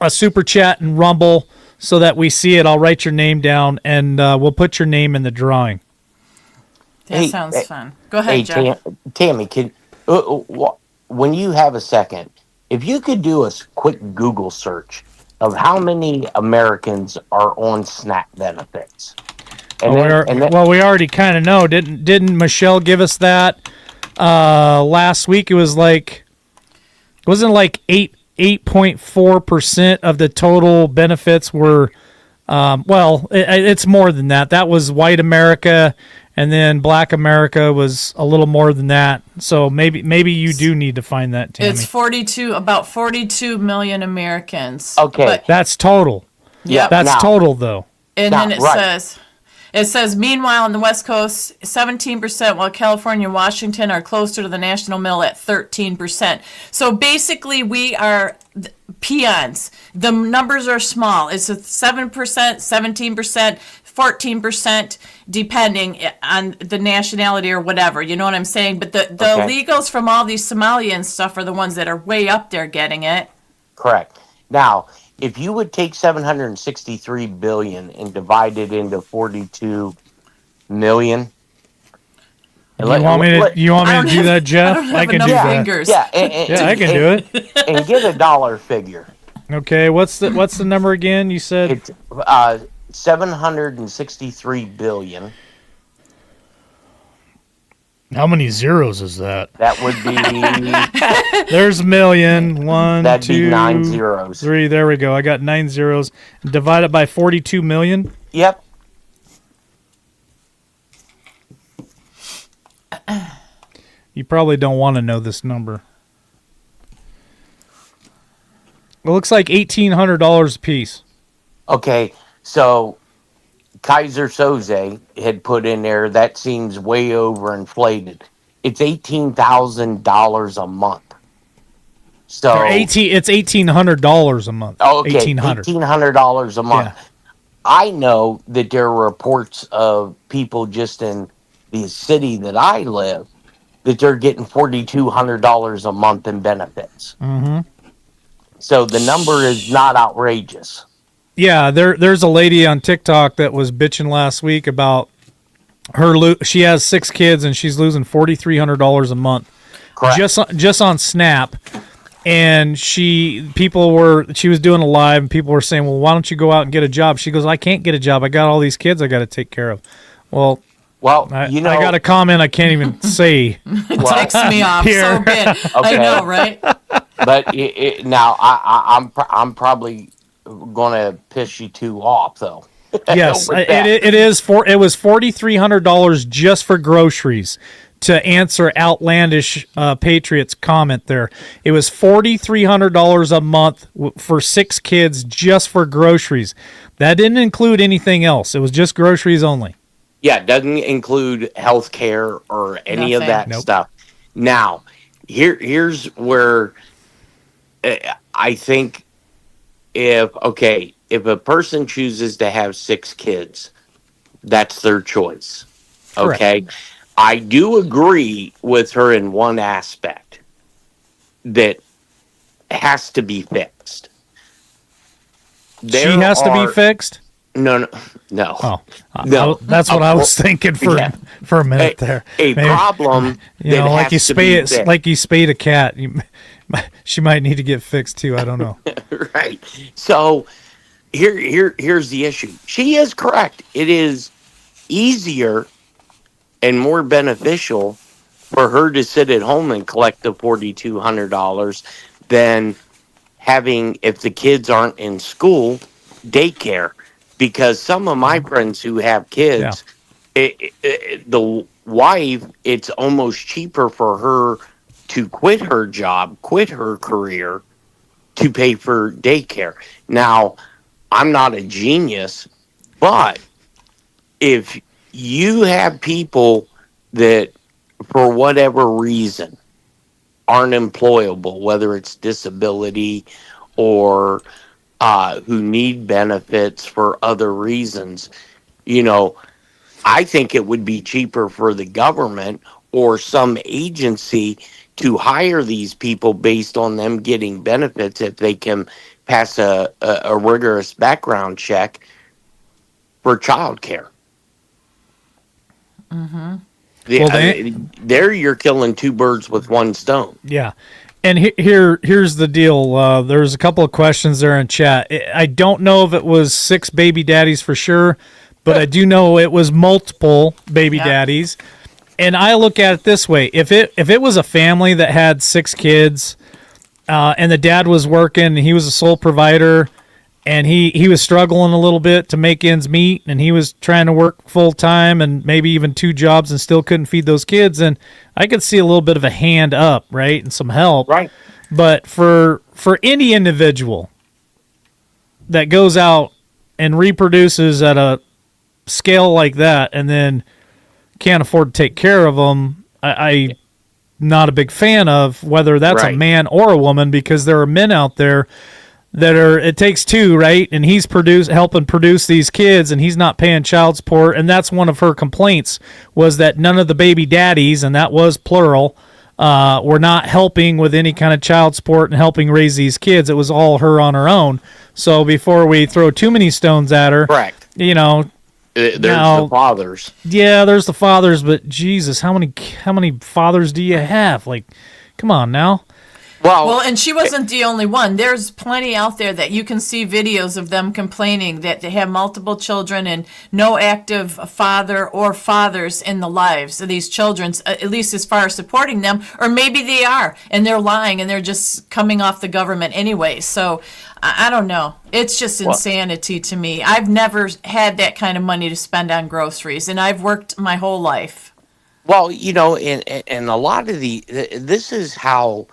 super chat and Rumble so that we see it. I'll write your name down, and we'll put your name in the drawing. That sounds fun. Go ahead, Jeff. Tammy, when you have a second, if you could do a quick Google search of how many Americans are on SNAP benefits. We already kind of know. Didn't Michelle give us that last week? It was wasn't like 8.4% of the total benefits were. It's more than that. That was white America. And then Black America was a little more than that. So maybe you do need to find that, Tammy. It's about 42 million Americans. Okay. That's total. Yep. That's total, though. And then it says, meanwhile, on the West Coast, 17%, while California and Washington are closer to the national middle at 13%. So basically, we are peons. The numbers are small. It's a 7%, 17%, 14%, depending on the nationality or whatever. You know what I'm saying? But the illegals from all these Somalia and stuff are the ones that are way up there getting it. Correct. Now, if you would take $763 billion and divide it into 42 million. You want me to do that, Jeff? I can do that. Fingers. Yeah, I can do it. And get a dollar figure. Okay, what's the number again? You said it's $763 billion. How many zeros is that? That would be. There's million. One, that'd two, be 9 zeros. 3. There we go. I got 9 zeros. Divide it by 42 million. Yep. You probably don't want to know this number. It looks like $1,800 a piece. Okay, so Kaiser Soze had put in there, that seems way overinflated. It's $18,000 a month. So it's $1,800 a month. Oh, okay, $1,800 a month. Yeah. I know that there are reports of people just in the city that I live that they're getting $4,200 a month in benefits. Mm-hmm. So the number is not outrageous. Yeah, there's a lady on TikTok that was bitching last week about she has 6 kids and she's losing $4,300 a month. Correct. Just on Snap. And she was doing a live and people were saying, well, why don't you go out and get a job? She goes, I can't get a job. I got all these kids I got to take care of. Well, I got a comment I can't even say. It ticks me off so bad. Okay. I know, right? But now I'm probably going to piss you two off, though. Yes, it was $4,300 just for groceries. To answer Outlandish Patriots' comment there, it was $4,300 a month for 6 kids just for groceries. That didn't include anything else. It was just groceries only. Yeah, it doesn't include health care or any of that stuff. Now, here's where I think if a person chooses to have 6 kids, that's their choice. Okay? Correct. I do agree with her in one aspect that has to be fixed. She has to be fixed? No, no, no. Oh, No. that's what I was thinking for Yeah. for a minute there. A Maybe, problem you know, that like you has to be spay fixed. like you spayed a cat. She might need to get fixed too. I don't know. Right. So here's the issue. She is correct. It is easier and more beneficial for her to sit at home and collect the $4,200 than having, if the kids aren't in school, daycare. Because some of my friends who have Yeah. kids, the wife, it's almost cheaper for her to quit her job, quit her career, to pay for daycare. Now, I'm not a genius, but if you have people that, for whatever reason, aren't employable, whether it's disability or who need benefits for other reasons, you know, I think it would be cheaper for the government or some agency to hire these people based on them getting benefits if they can pass a rigorous background check for childcare. Mm-hmm. Well, There you're killing two birds with one stone. Yeah. And here's the deal. There's a couple of questions there in chat. I don't know if it was 6 baby daddies for sure, but I do know it was multiple baby daddies. And I look at it this way: if it was a family that had 6 kids, and the dad was working, and he was a sole provider, and he was struggling a little bit to make ends meet, and he was trying to work full time and maybe even 2 jobs and still couldn't feed those kids, and I could see a little bit of a hand up, right, and some help. Right. But for any individual that goes out and reproduces at a scale like that and then can't afford to take care of them, I not a big fan of, whether that's a man or a woman, because there are men out there that are, it takes 2, right? And he's helping produce these kids, and he's not paying child support. And that's one of her complaints, was that none of the baby daddies, and that was plural, were not helping with any kind of child support and helping raise these kids. It was all her on her own. So before we throw too many stones at her, Correct. you know, There's the fathers. yeah, there's the fathers, but Jesus, how many fathers do you have? Like, come on now. Well, and she wasn't the only one. There's plenty out there that you can see videos of them complaining that they have multiple children and no active father or fathers in the lives of these children, at least as far as supporting them. Or maybe they are, and they're lying, and they're just coming off the government anyway. So I don't know. It's just insanity to me. I've never had that kind of money to spend on groceries, and I've worked my whole life. Well, you know, and a lot of this is how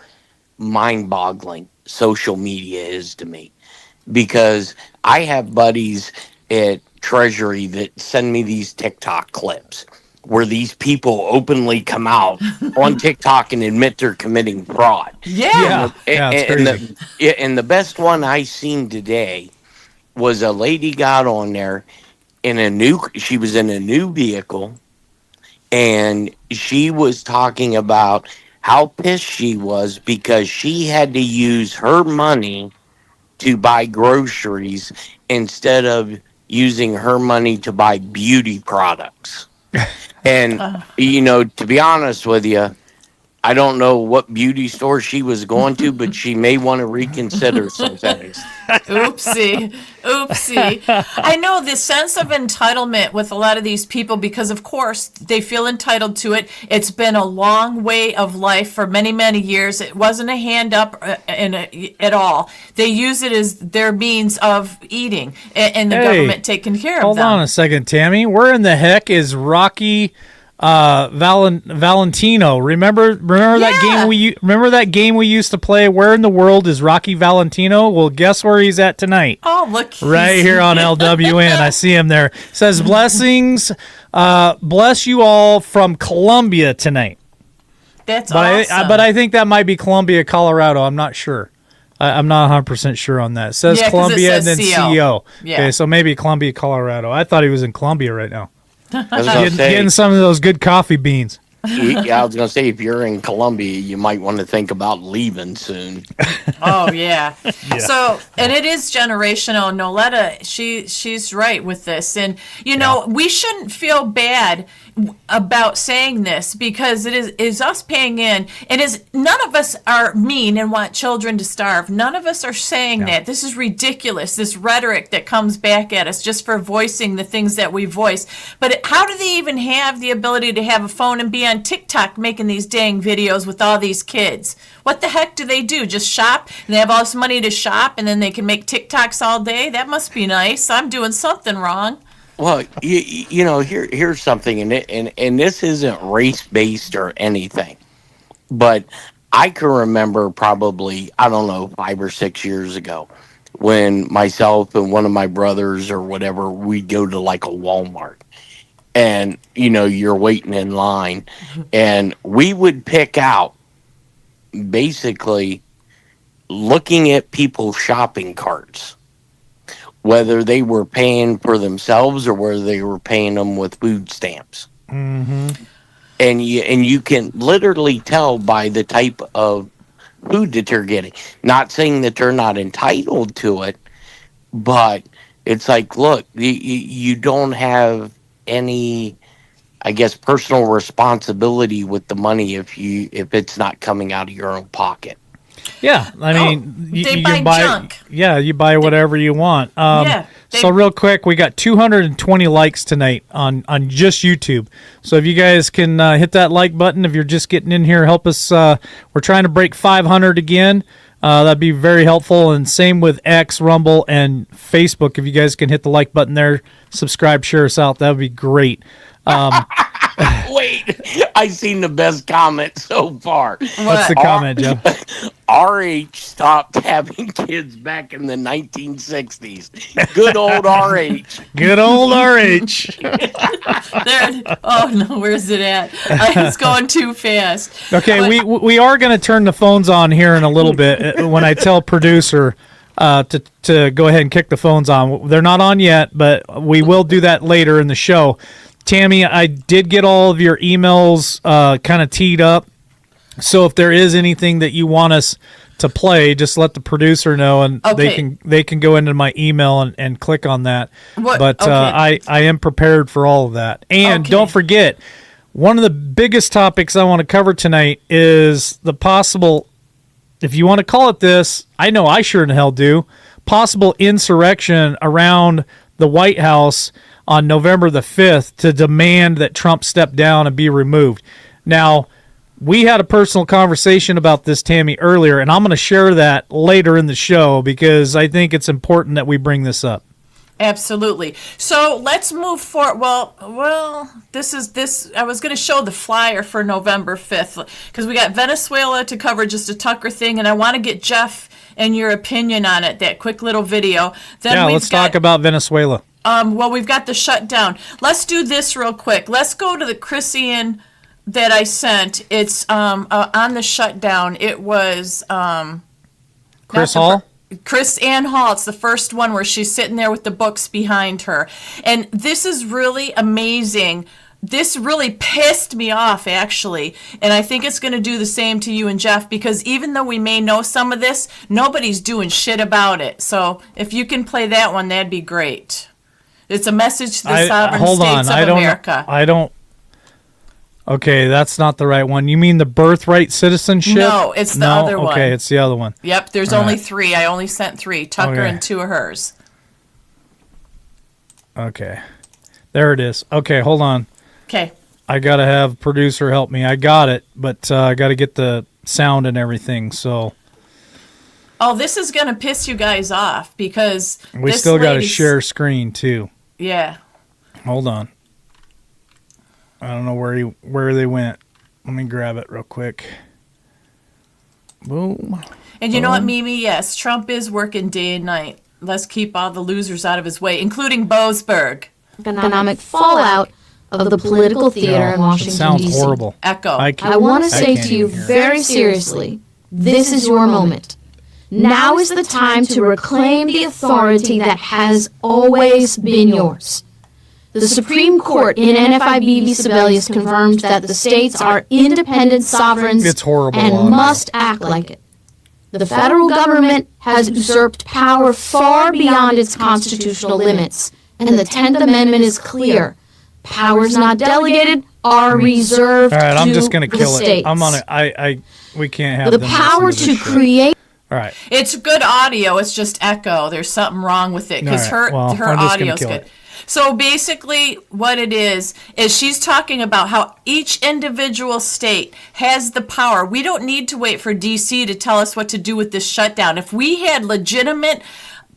mind-boggling social media is to me, because I have buddies at Treasury that send me these TikTok clips where these people openly come out on TikTok and admit they're committing fraud. Yeah. And the best one I seen today was a lady got on there she was in a new vehicle, and she was talking about how pissed she was because she had to use her money to buy groceries instead of using her money to buy beauty products. And, you know, to be honest with you, I don't know what beauty store she was going to, but she may want to reconsider some things. Oopsie. I know the sense of entitlement with a lot of these people, because of course they feel entitled to it. It's been a long way of life for many, many years. It wasn't a hand up at all. They use it as their means of eating, and the government taking care of them. Hold on a second, Tammy. Where in the heck is Rocky Valentino? Remember that game we used to play? Where in the world is Rocky Valentino? Well, guess where he's at tonight. Oh, look, right here on LWN. I see him there. It says blessings, bless you all from Columbia tonight. That's awesome. But I think that might be Columbia, Colorado. I'm not sure. I'm not 100% sure on that. It says Columbia and then CO. Yeah. Okay, so maybe Columbia, Colorado. I thought he was in Columbia right now. I was gonna say, Getting some of those good coffee beans. Yeah, I was going to say, if you're in Columbia, you might want to think about leaving soon. Oh yeah. So, and it is generational. Noletta, she's right with this, and we shouldn't feel bad about saying this because it is us paying in. It is none of us are mean and want children to starve. None of us are saying that. This is ridiculous. This rhetoric that comes back at us just for voicing the things that we voice. But how do they even have the ability to have a phone and be on TikTok making these dang videos with all these kids? What the heck do they do? Just shop? And they have all this money to shop and then they can make TikToks all day? That must be nice. I'm doing something wrong. Well, here's something, and this isn't race-based or anything, but I can remember probably, I don't know, 5 or 6 years ago when myself and one of my brothers or whatever, we'd go to like a Walmart. And, you're waiting in line, and we would pick out basically looking at people's shopping carts, whether they were paying for themselves or whether they were paying them with food stamps. Mm-hmm. And you can literally tell by the type of food that they're getting. Not saying that they're not entitled to it, but it's like, look, you don't have any, I guess, personal responsibility with the money if it's not coming out of your own pocket. Yeah, I mean, they you buy can buy junk. Yeah, you buy whatever you want. Yeah, so real quick, we got 220 likes tonight on just YouTube. So if you guys can hit that like button, if you're just getting in here, help us. We're trying to break 500 again. That'd be very helpful. And same with X, Rumble, and Facebook. If you guys can hit the like button there, subscribe, share us out. That would be great. Wait, I seen the best comment so far. What's the comment, Jeff? RH stopped having kids back in the 1960s. Good old RH. Good old RH. There. Oh no, where's it at? It's going too fast. Okay, we are going to turn the phones on here in a little bit when I tell producer to go ahead and kick the phones on. They're not on yet, but we will do that later in the show. Tammy, I did get all of your emails kind of teed up. So if there is anything that you want us to play, just let the producer know, and they can go into my email and click on that. I am prepared for all of that. And don't forget, one of the biggest topics I want to cover tonight is the possible, if you want to call it this, I know I sure in hell do, possible insurrection around the White House on November the 5th to demand that Trump step down and be removed. Now, we had a personal conversation about this, Tammy, earlier, and I'm going to share that later in the show because I think it's important that we bring this up. Absolutely. So let's move forward. Well, this. I was going to show the flyer for November 5th because we got Venezuela to cover, just a Tucker thing, and I want to get Jeff and your opinion on it, that quick little video. Then let's talk about Venezuela. We've got the shutdown. Let's do this real quick. Let's go to the Chrisian that I sent. It's on the shutdown. It was Chris Hall? Chris Ann Hall. It's the first one where she's sitting there with the books behind her. And this is really amazing. This really pissed me off, actually. And I think it's going to do the same to you and Jeff, because even though we may know some of this, nobody's doing shit about it. So if you can play that one, that'd be great. It's a message to the sovereign states of America. Okay, that's not the right one. You mean the birthright citizenship? No, it's the other one. Okay, it's the other one. Yep, there's only 3. I only sent 3. Tucker and 2 of hers. Okay. There it is. Okay, hold on. Okay. I got to have producer help me. I got it, but I got to get the sound and everything, so. Oh, this is going to piss you guys off because we still got to share screen, too. Yeah. Hold on. I don't know where they went. Let me grab it real quick. Boom. And you know what, Mimi? Yes, Trump is working day and night. Let's keep all the losers out of his way, including Boasberg. Economic fallout of the political theater in Washington, sounds D.C. horrible. Echo. I want to say to you very seriously, this is your moment. Now is the time to reclaim the authority that has always been yours. The Supreme Court in NFIB v. Sebelius confirmed that the states are independent sovereigns It's horrible and law. must act like it. The federal government has usurped power far beyond its constitutional limits, and the 10th Amendment is clear. Powers not delegated are reserved All right, I'm to just going to the kill it. states. I'm on it. We can't have The them power listen to this shit. create All right. It's good audio. It's just echo. There's something wrong with it because All right, well, her I'm just gonna audio's kill good. it. So basically, what it is she's talking about how each individual state has the power. We don't need to wait for DC to tell us what to do with this shutdown. If we had legitimate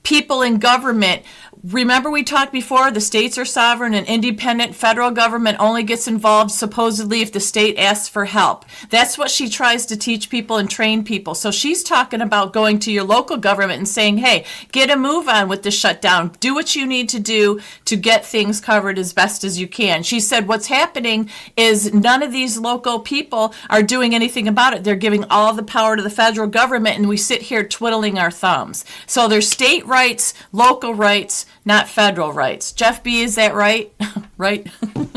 people in government, remember we talked before, the states are sovereign and independent. Federal government only gets involved supposedly if the state asks for help. That's what she tries to teach people and train people. So she's talking about going to your local government and saying, hey, get a move on with the shutdown. Do what you need to do to get things covered as best as you can. She said what's happening is none of these local people are doing anything about it. They're giving all the power to the federal government, and we sit here twiddling our thumbs. So there's state rights, local rights, not federal rights. Jeff B., is that right? Right?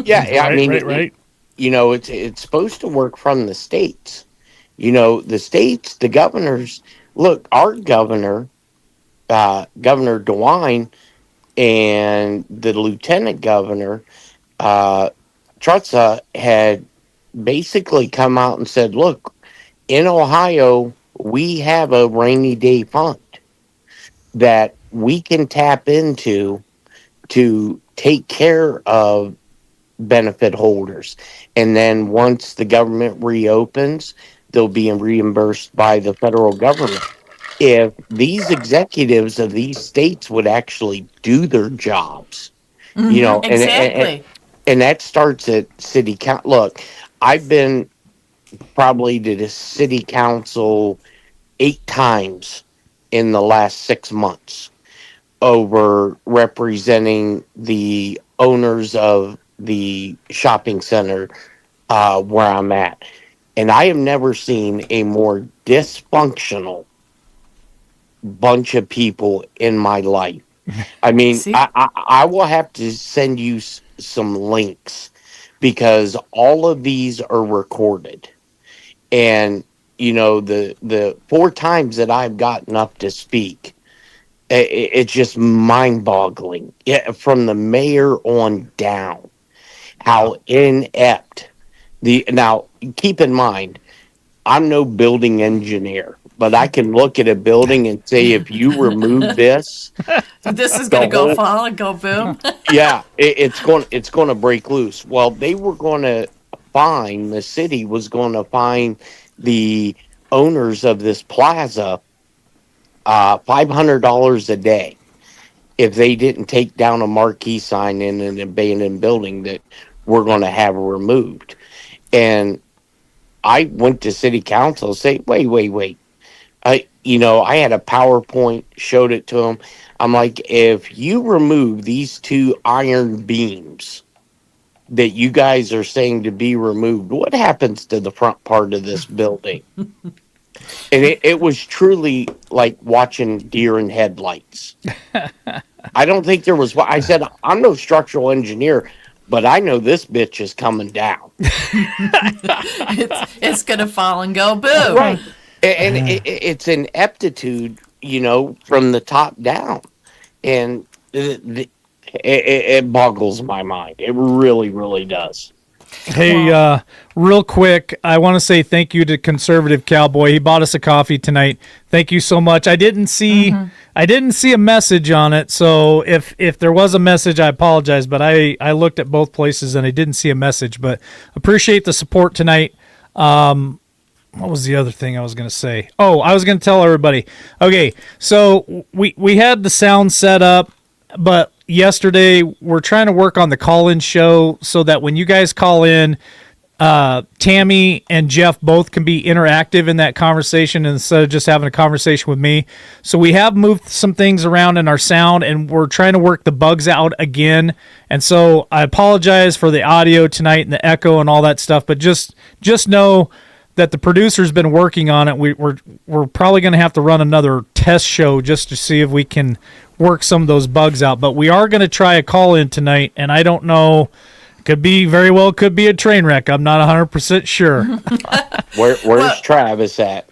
Yeah, I mean, right. it's supposed to work from the states. The states, the governors. Look, our governor, Governor DeWine, and the lieutenant governor, Trutza, had basically come out and said, look, in Ohio, we have a rainy day fund that we can tap into to take care of benefit holders. And then once the government reopens, they'll be reimbursed by the federal government. If these executives of these states would actually do their jobs, Exactly. and that starts at city council. Look, I've been probably to the city council 8 times in the last 6 months over representing the owners of the shopping center where I'm at. And I have never seen a more dysfunctional bunch of people in my life. I mean, See? I will have to send you some links because all of these are recorded. And, the 4 times that I've gotten up to speak, it's just mind-boggling. From the mayor on down, how inept now. Keep in mind, I'm no building engineer, but I can look at a building and say, if you remove this, This is going to the go whole- fall and go boom. yeah, it's going to break loose. Well, they were going to the city was going to fine the owners of this plaza $500 a day if they didn't take down a marquee sign in an abandoned building that we're going to have removed. And I went to city council and say, wait. I had a PowerPoint, showed it to them. I'm like, if you remove these 2 iron beams that you guys are saying to be removed, what happens to the front part of this building? And it was truly like watching deer in headlights. I don't think there was. I said, I'm no structural engineer, but I know this bitch is coming down. It's going to fall and go boom. Right. And it's an aptitude, from the top down. And it boggles my mind. It really, really does. Hey, real quick, I want to say thank you to Conservative Cowboy. He bought us a coffee tonight. Thank you so much. I didn't see a message on it, so if there was a message, I apologize. But I looked at both places and I didn't see a message. But appreciate the support tonight. What was the other thing I was going to say? Oh, I was going to tell everybody. Okay, so we had the sound set up, but yesterday we're trying to work on the call-in show so that when you guys call in, Tammy and Jeff both can be interactive in that conversation instead of just having a conversation with me. So we have moved some things around in our sound, and we're trying to work the bugs out again. And so I apologize for the audio tonight and the echo and all that stuff, but just know that the producer's been working on it. We're probably going to have to run another test show just to see if we can work some of those bugs out. But we are going to try a call in tonight, and I don't know. Could be a train wreck. I'm not 100% sure. Where's Travis at?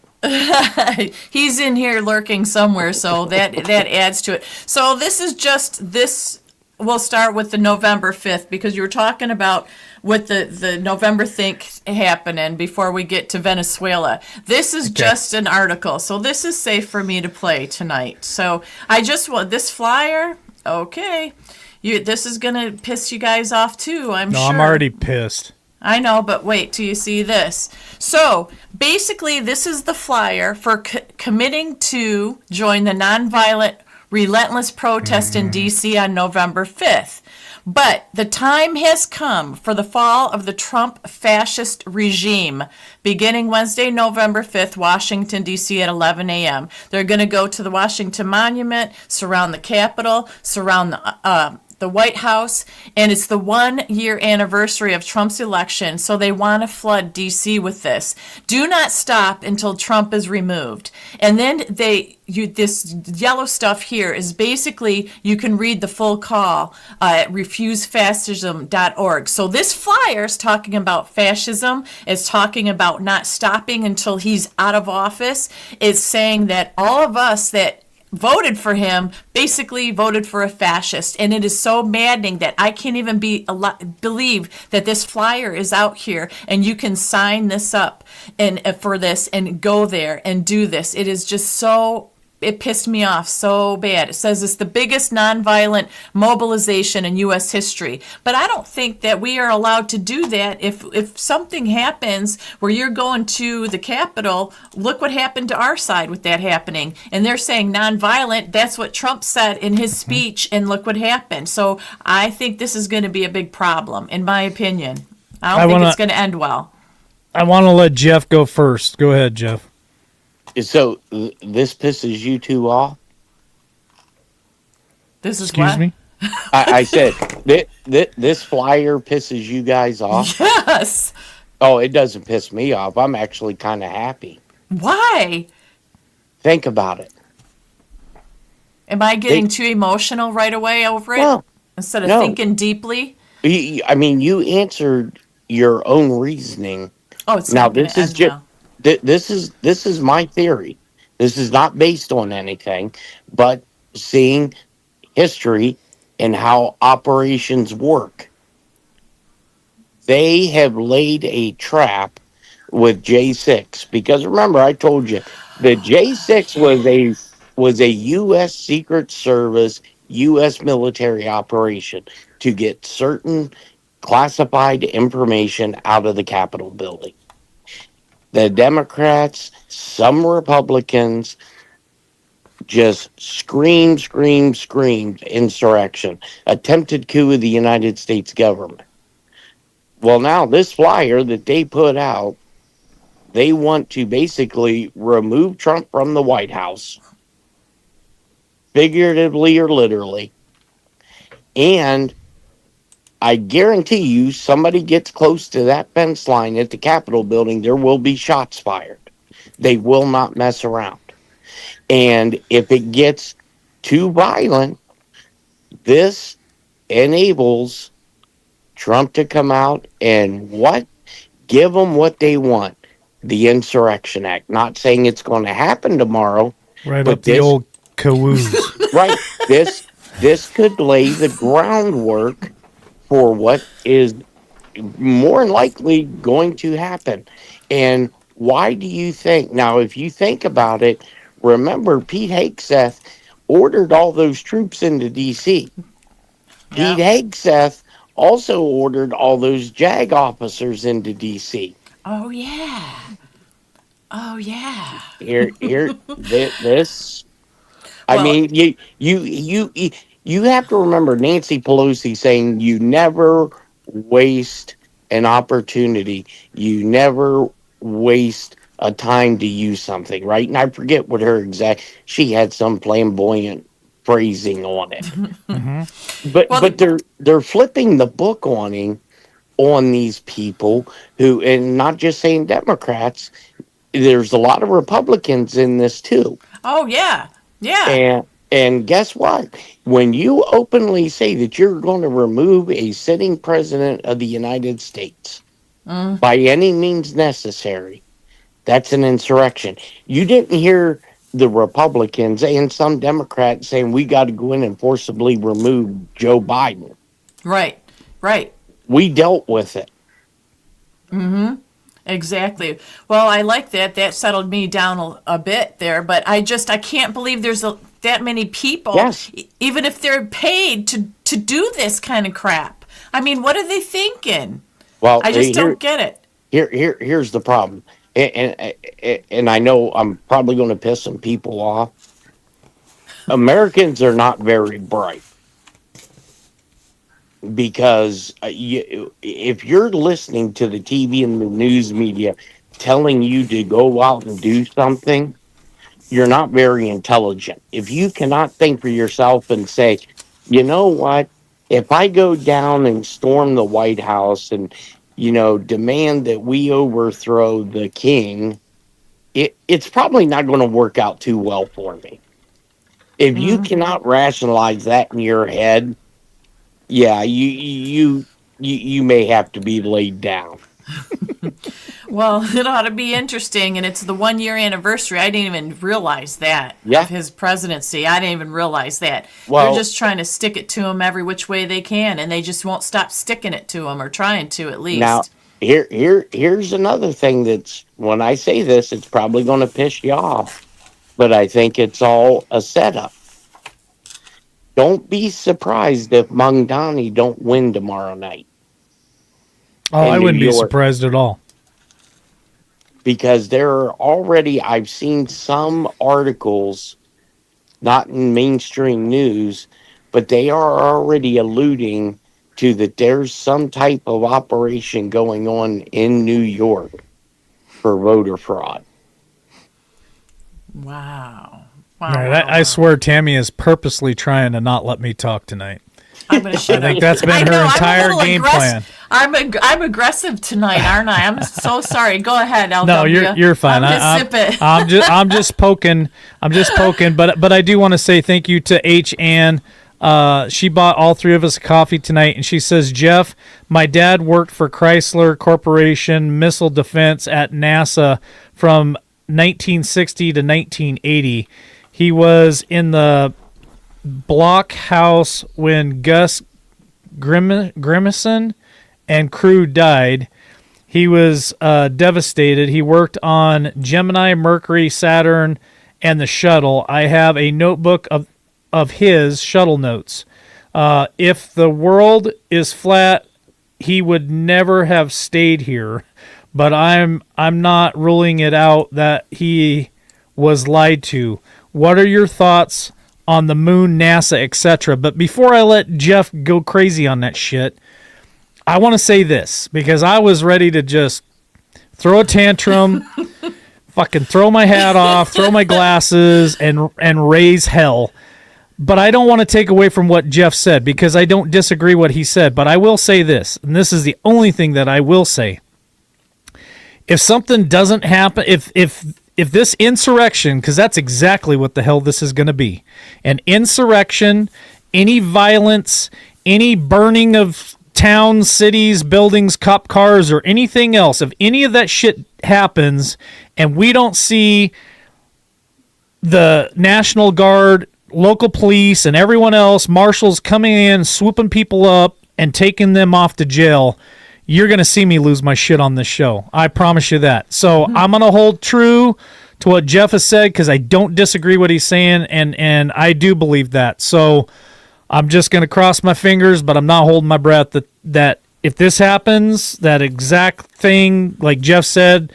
He's in here lurking somewhere, so that adds to it. So this is just this. We'll start with the November 5th because you were talking about what the November think happening before we get to Venezuela. This is just an article, so this is safe for me to play tonight. So I just want this flyer. Okay, this is gonna piss you guys off too. I'm sure. I'm already pissed. I know, but wait till you see this. So basically, this is the flyer for committing to join the nonviolent, relentless protest in D.C. on November 5th. But the time has come for the fall of the Trump fascist regime. Beginning Wednesday, November 5th, Washington, D.C. at 11 a.m. They're going to go to the Washington Monument, surround the Capitol, surround the White House, and it's the 1-year anniversary of Trump's election, so they want to flood D.C. with this. Do not stop until Trump is removed. And then this yellow stuff here is basically, you can read the full call at refusefascism.org. So this flyer is talking about fascism, it's talking about not stopping until he's out of office. It's saying that all of us that voted for him basically voted for a fascist, and it is so maddening that I can't even believe that this flyer is out here and you can sign this up and for this and go there and do this. It is just so, it pissed me off so bad. It says it's the biggest nonviolent mobilization in U.S. history. But I don't think that we are allowed to do that. If something happens where you're going to the Capitol, look what happened to our side with that happening. And they're saying nonviolent. That's what Trump said in his speech, and look what happened. So I think this is going to be a big problem, in my opinion. I don't think it's going to end well. I want to let Jeff go first. Go ahead, Jeff. So this pisses you two off? This is Excuse what? me? I said this flyer pisses you guys off? Yes. Oh, it doesn't piss me off. I'm actually kind of happy. Why? Think about it. Am I getting too emotional right away over it? Well, instead of no. thinking deeply? I mean, you answered your own reasoning. Oh, it's Now not gonna this is end just well. this is my theory. This is not based on anything, but seeing history and how operations work. They have laid a trap with J6 because remember I told you the J6 was a U.S. Secret Service, U.S. military operation to get certain classified information out of the Capitol building. The Democrats, some Republicans, just screamed insurrection, attempted coup of the United States government. Well, now this flyer that they put out, they want to basically remove Trump from the White House, figuratively or literally, and I guarantee you, somebody gets close to that fence line at the Capitol building, there will be shots fired. They will not mess around. And if it gets too violent, this enables Trump to come out and give them what they want. The Insurrection Act. Not saying it's going to happen tomorrow. Right but up the old cawoos. Right. This could lay the groundwork for what is more than likely going to happen. And why do you think? Now, if you think about it, remember Pete Hegseth ordered all those troops into D.C. Yeah. Pete Hegseth also ordered all those JAG officers into D.C. Oh, yeah. Oh, yeah. This. I mean, you have to remember Nancy Pelosi saying you never waste an opportunity. You never waste a time to use something, right? And I forget what she had some flamboyant phrasing on it. Mm-hmm. But they're flipping the book on these people who, and not just saying Democrats, there's a lot of Republicans in this too. Oh, yeah. Yeah. And guess what? When you openly say that you're going to remove a sitting president of the United States by any means necessary, that's an insurrection. You didn't hear the Republicans and some Democrats saying we got to go in and forcibly remove Joe Biden. Right, right. We dealt with it. Exactly. Well, I like that. That settled me down a bit there, but I can't believe there's that many people, Yes. Even if they're paid to do this kind of crap. I mean, what are they thinking? Well, I just don't get it. here's the problem, and I know I'm probably going to piss some people off. Americans are not very bright because if you're listening to the TV and the news media telling you to go out and do something, you're not very intelligent. If you cannot think for yourself and say, you know what, if I go down and storm the White House and demand that we overthrow the king, it's probably not going to work out too well for me. If you cannot rationalize that in your head, yeah, you may have to be laid down. Well, it ought to be interesting, and it's the 1 year anniversary. I didn't even realize that Yeah. of his presidency. I didn't even realize that. Well- They're just trying to stick it to him every which way they can, and they just won't stop sticking it to him, or trying to at least. Now, here's another thing that's, when I say this, it's probably going to piss you off, but I think it's all a setup. Don't be surprised if Mungdani don't win tomorrow night, Oh, in I New wouldn't be York. surprised at all. because there are already, I've seen some articles, not in mainstream news, but they are already alluding to that there's some type of operation going on in New York for voter fraud. Wow. All right, I swear Tammy is purposely trying to not let me talk tonight. I'm going to shut I think up. that's been I her know, I'm a entire little game plan. I'm aggressive tonight, aren't I? I'm so sorry. Go ahead, LW. No, you're fine. I'm just sip it. I'm just poking. But I do want to say thank you to H. Ann. She bought all three of us a coffee tonight, and she says, Jeff, my dad worked for Chrysler Corporation Missile Defense at NASA from 1960 to 1980. He was in the blockhouse when Gus Grimison and crew died. He was devastated. He worked on Gemini, Mercury, Saturn, and the shuttle. I have a notebook of his shuttle notes. If the world is flat, he would never have stayed here. But I'm not ruling it out that he was lied to. What are your thoughts on the moon, NASA, etc.? But before I let Jeff go crazy on that shit, I want to say this, because I was ready to just throw a tantrum, fucking throw my hat off, throw my glasses, and raise hell. But I don't want to take away from what Jeff said, because I don't disagree what he said. But I will say this, and this is the only thing that I will say. If something doesn't happen, if this insurrection, because that's exactly what the hell this is going to be, an insurrection, any violence, any burning of towns, cities, buildings, cop cars, or anything else, if any of that shit happens and we don't see the National Guard, local police, and everyone else, marshals coming in, swooping people up and taking them off to jail, you're going to see me lose my shit on this show. I promise you that. So I'm going to hold true to what Jeff has said, because I don't disagree what he's saying, and I do believe that. So I'm just going to cross my fingers, but I'm not holding my breath that if this happens, that exact thing, like Jeff said,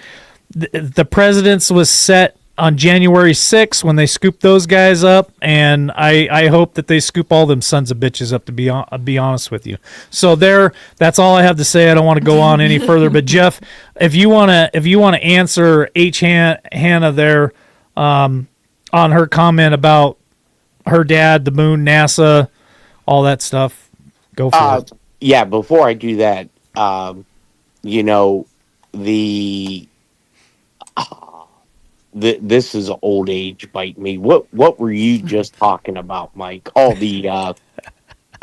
the president's was set on January 6th when they scooped those guys up, and I hope that they scoop all them sons of bitches up, to be honest with you. So that's all I have to say. I don't want to go on any further. But Jeff, if you want to answer Hannah there on her comment about her dad, the moon, NASA, all that stuff, go for it. Yeah, before I do that, the this is old age bite me. What were you just talking about, Mike? Oh,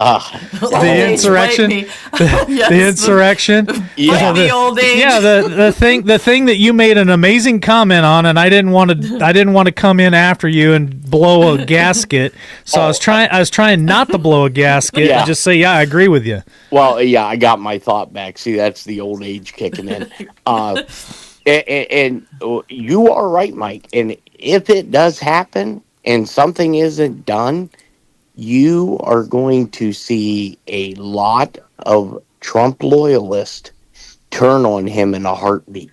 Old The age, insurrection, bite me. Yes, the insurrection. bite me, old age. Yeah, the thing that you made an amazing comment on, and I didn't want to come in after you and blow a gasket. So I was trying not to blow a gasket Yeah. and just say, yeah, I agree with you. well, yeah, I got my thought back. See, that's the old age kicking in. And you are right, Mike. And if it does happen and something isn't done, you are going to see a lot of Trump loyalists turn on him in a heartbeat.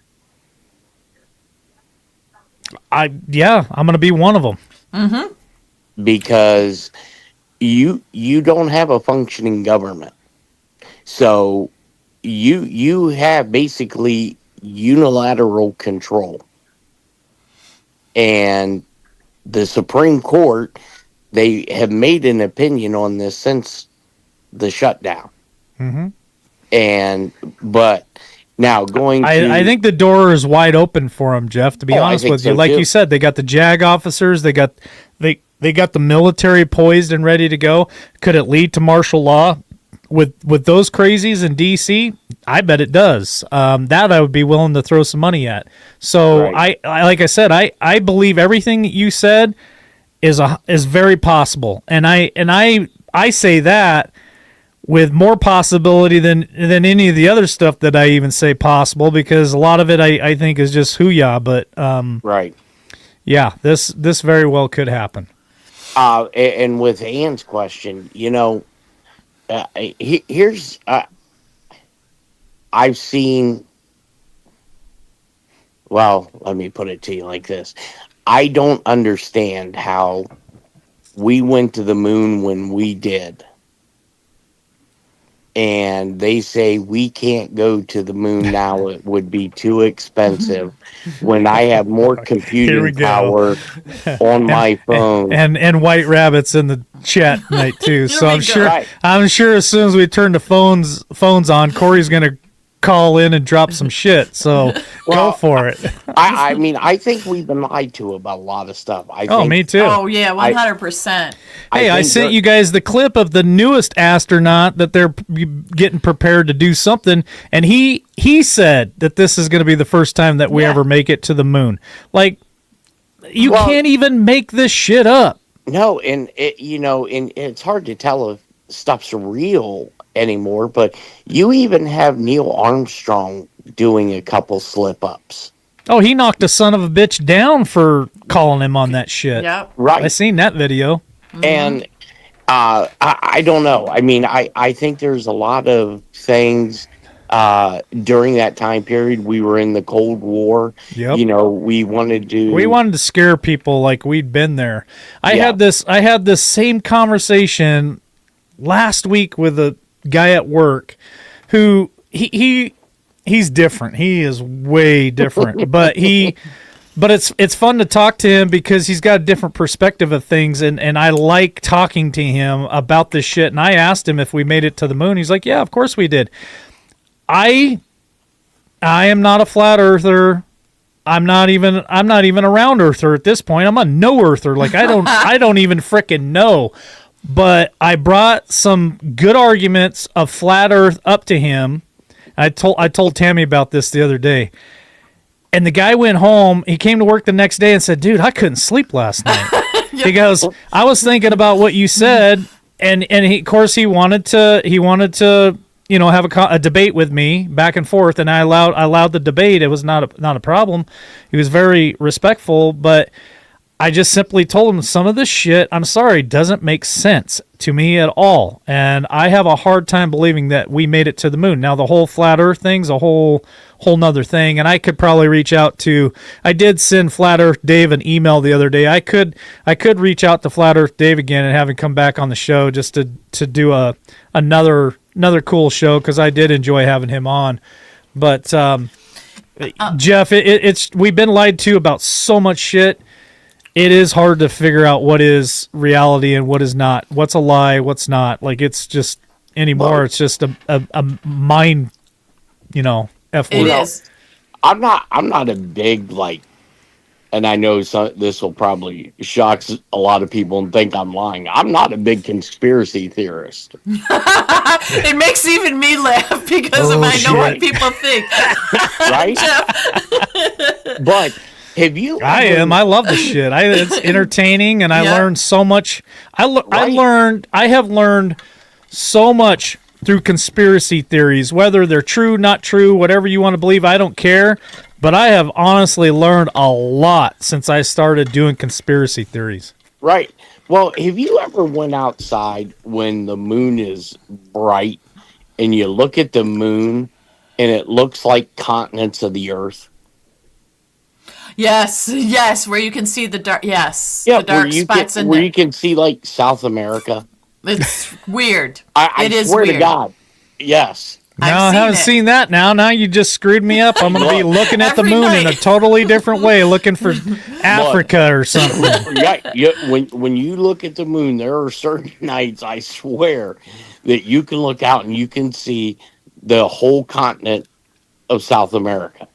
I'm gonna be one of them. Because you don't have a functioning government. So you have basically unilateral control. And the Supreme Court, they have made an opinion on this since the shutdown. But now going to, I think the door is wide open for him, Jeff. To be Oh, I honest think with you, so, like too. you said, they got the JAG officers, they got the military poised and ready to go. Could it lead to martial law with those crazies in D.C.? I bet it does. That I would be willing to throw some money at. So Right. I like I said, I believe everything that you said is very possible, and I say that with more possibility than any of the other stuff that I even say possible, because a lot of it I think is just hoo-yah. But right. yeah, this very well could happen. And with Ann's question, here's I've seen. Well, let me put it to you like this: I don't understand how we went to the moon when we did, and they say we can't go to the moon now. It would be too expensive. When I have more Here we computing go. power on my phone. And White Rabbit's in the chat tonight too. So we I'm go. sure Right. I'm sure as soon as we turn the phones on, Corey's gonna call in and drop some shit. So Well, go for it. I mean, I think we've been lied to about a lot of stuff. I Oh, think, me too. Oh yeah, 100%. Hey, I think sent you guys the clip of the newest astronaut that they're getting prepared to do something, and he said that this is going to be the first time that we Yeah. ever make it to the moon. Like, you Well- can't even make this shit up. No, and and it's hard to tell if stuff's real anymore. But you even have Neil Armstrong doing a couple slip ups. Oh, he knocked a son of a bitch down for calling him on that shit. Yep. Right. I seen that video. And I don't know. I mean, I think there's a lot of things during that time period. We were in the Cold War. Yep. We wanted to. We wanted to scare people like we'd been there. I Yeah. had this same conversation last week with a guy at work who he's different. He is way different. but it's fun to talk to him because he's got a different perspective of things, and I like talking to him about this shit. And I asked him if we made it to the moon. He's like, "Yeah, of course we did." I am not a flat earther. I'm not even a round earther at this point. I'm a no earther. Like I don't even frickin' know. But I brought some good arguments of flat earth up to him. I told Tammy about this the other day. And the guy went home. He came to work the next day and said, "Dude, I couldn't sleep last night." He goes, "I was thinking about what you said." And of course he wanted to have a debate with me back and forth, and I allowed the debate. It was not a problem. He was very respectful, but I just simply told him some of this shit, I'm sorry, doesn't make sense to me at all. And I have a hard time believing that we made it to the moon. Now, the whole flat earth thing's a whole nother thing. And I could probably reach out to, I did send Flat Earth Dave an email the other day. I could reach out to Flat Earth Dave again and have him come back on the show just to do another cool show, because I did enjoy having him on. But Jeff, it's we've been lied to about so much shit. It is hard to figure out what is reality and what is not. What's a lie, what's not. Like, it's just anymore. Well, it's just a mind, F It word. is. I'm not a big and I know this will probably shock a lot of people and think I'm lying. I'm not a big conspiracy theorist, It makes even me laugh because Oh, I know what shit. people think. right? Jeff, But have you? I ever- am. I love the shit. It's entertaining, and I Yeah. learned so much. I Right. have learned so much through conspiracy theories, whether they're true, not true, whatever you want to believe. I don't care. But I have honestly learned a lot since I started doing conspiracy theories. Right. Well, have you ever went outside when the moon is bright and you look at the moon and it looks like continents of the earth? yes, where you can see the dark. Yes, Yeah, the dark spots in where there. you can see like South America. It's weird. I It is swear to weird. God, yes. No, I've I seen haven't it. seen that now. Now you just screwed me up. I'm going to be looking at the Every moon in a night. totally different way, looking for Africa or something. Yeah, when you look at the moon, there are certain nights I swear that you can look out and you can see the whole continent of South America.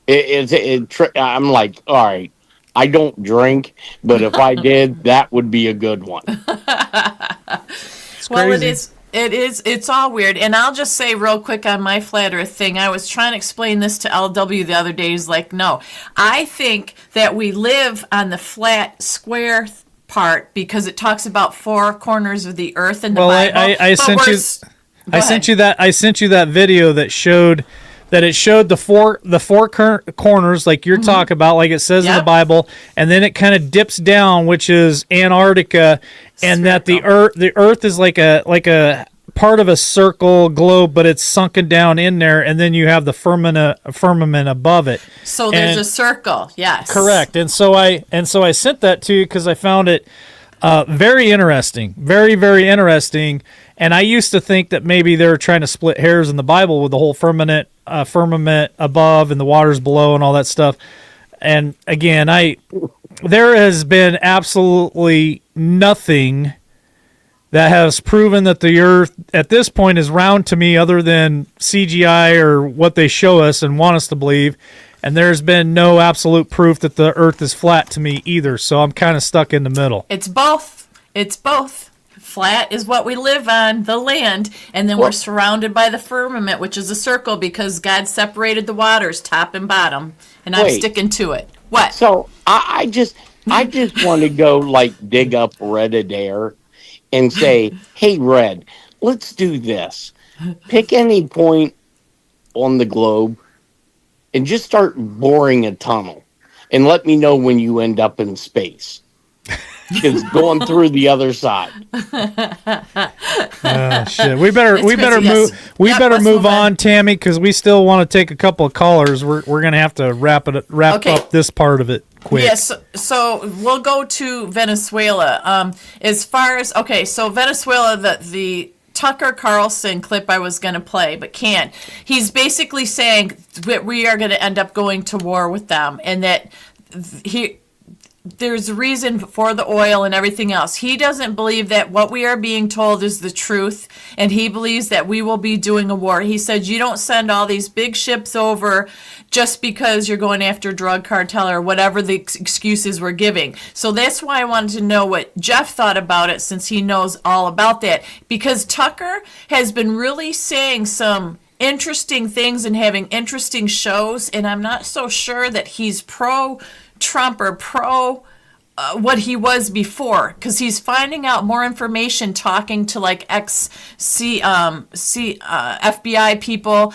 I'm like, all right, I don't drink, but if I did, that would be a good one. It's Well, crazy. it's all weird. And I'll just say real quick on my flat earth thing, I was trying to explain this to LW the other day. He's like, no, I think that we live on the flat square part because it talks about four corners of the earth in the Well, Bible. I But sent we're you. s- I Go sent ahead. you that. I sent you that video that showed the four corners like you're talking about, like it says in the Yep. Bible, and then it kind of dips down, which is Antarctica, and that the Earth is like a part of a circle globe, but it's sunken down in there, and then you have the firmament above it. So there's And- a circle. Yes. Correct. And so I sent that to you because I found it very interesting, very, very interesting. And I used to think that maybe they were trying to split hairs in the Bible with the whole firmament above and the waters below and all that stuff. And again, there has been absolutely nothing that has proven that the Earth at this point is round to me, other than CGI or what they show us and want us to believe. And there's been no absolute proof that the Earth is flat to me either. So I'm kind of stuck in the middle. It's both. It's both. Flat is what we live on, the land, and then we're Well- surrounded by the firmament, which is a circle because God separated the waters, top and bottom, and I'm Wait. sticking to it. What? So I just want to go like dig up Red Adair and say, hey, Red, let's do this. Pick any point on the globe and just start boring a tunnel and let me know when you end up in space. Because going through the other side. Shit, we better It's crazy, move. yes. We Yeah, better let's move move on. on, Tammy, because we still want to take a couple of callers. We're gonna have to wrap Okay. up this part of it quick. Yes, so we'll go to Venezuela. As far as so Venezuela, the Tucker Carlson clip I was going to play, but can't. He's basically saying that we are going to end up going to war with them, and that there's a reason for the oil and everything else. He doesn't believe that what we are being told is the truth, and he believes that we will be doing a war. He said, you don't send all these big ships over just because you're going after drug cartel or whatever the excuses we're giving. So that's why I wanted to know what Jeff thought about it, since he knows all about that. Because Tucker has been really saying some interesting things and having interesting shows, and I'm not so sure that he's pro Trump or pro what he was before, because he's finding out more information talking to like FBI people,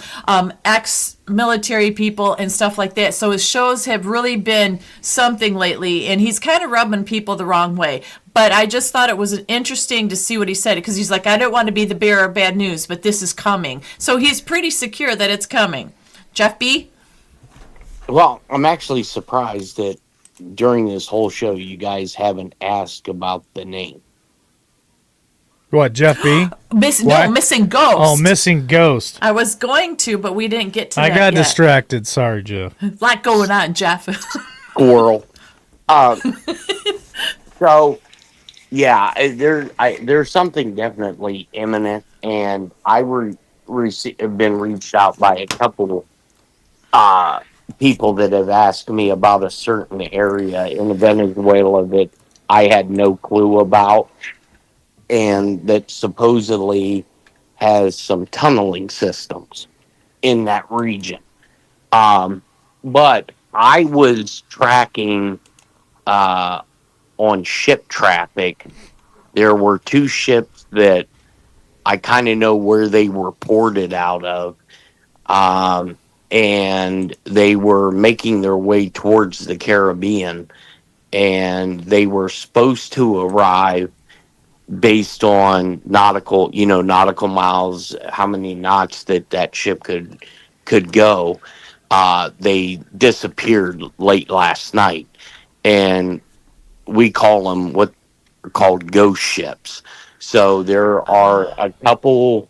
ex-military people and stuff like that. So his shows have really been something lately, and he's kind of rubbing people the wrong way. But I just thought it was interesting to see what he said, because he's like, I don't want to be the bearer of bad news, but this is coming. So he's pretty secure that it's coming. Jeff B? Well, I'm actually surprised that during this whole show you guys haven't asked about the name. What, Jeff B? No, Missing Ghost. Oh, Missing Ghost. I was going to, but we didn't get to I that got yet. distracted. Sorry, Jeff. A lot going on, Jeff. Squirrel. So, yeah, there's something definitely imminent, and I have been reached out by a couple people that have asked me about a certain area in Venezuela that I had no clue about, and that supposedly has some tunneling systems in that region. Um, but I was tracking uh, on ship traffic. There were two ships that I kind of know where they were ported out of, um, and they were making their way towards the Caribbean, and they were supposed to arrive based on nautical miles, how many knots that ship could go. They disappeared late last night, and we call them what are called ghost ships. So there are a couple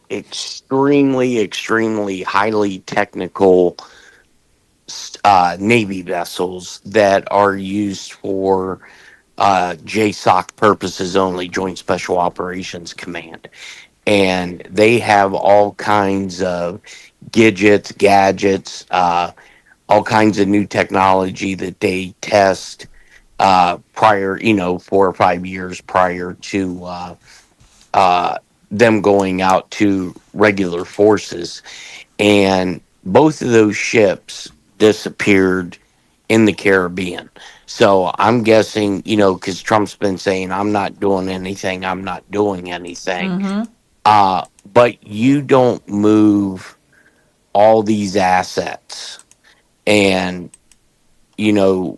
extremely highly technical Navy vessels that are used for JSOC purposes only, Joint Special Operations Command. And they have all kinds of gadgets, all kinds of new technology that they test prior, 4 or 5 years prior to uh, them going out to regular forces. And both of those ships disappeared in the Caribbean. So I'm guessing, because Trump's been saying, I'm not doing anything, I'm not doing anything. But you don't move all these assets and, you know,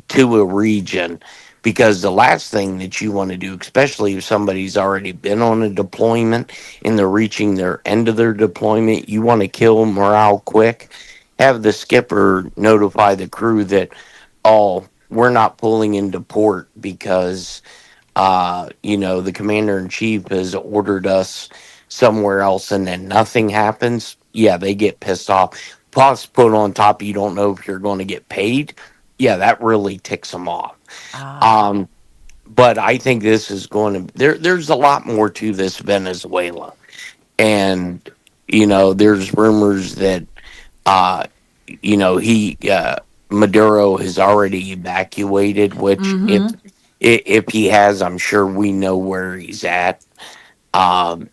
to a region, because the last thing that you want to do, especially if somebody's already been on a deployment and they're reaching their end of their deployment, you want to kill morale quick. Have the skipper notify the crew that, oh, we're not pulling into port because the commander in chief has ordered us somewhere else, and then nothing happens. Yeah, they get pissed off. Plus, put on top, you don't know if you're going to get paid. Yeah, that really ticks them off. Um, but I think this is going to there's a lot more to this Venezuela, and there's rumors that uh, he Maduro has already evacuated, which if he has, I'm sure we know where he's at. Um,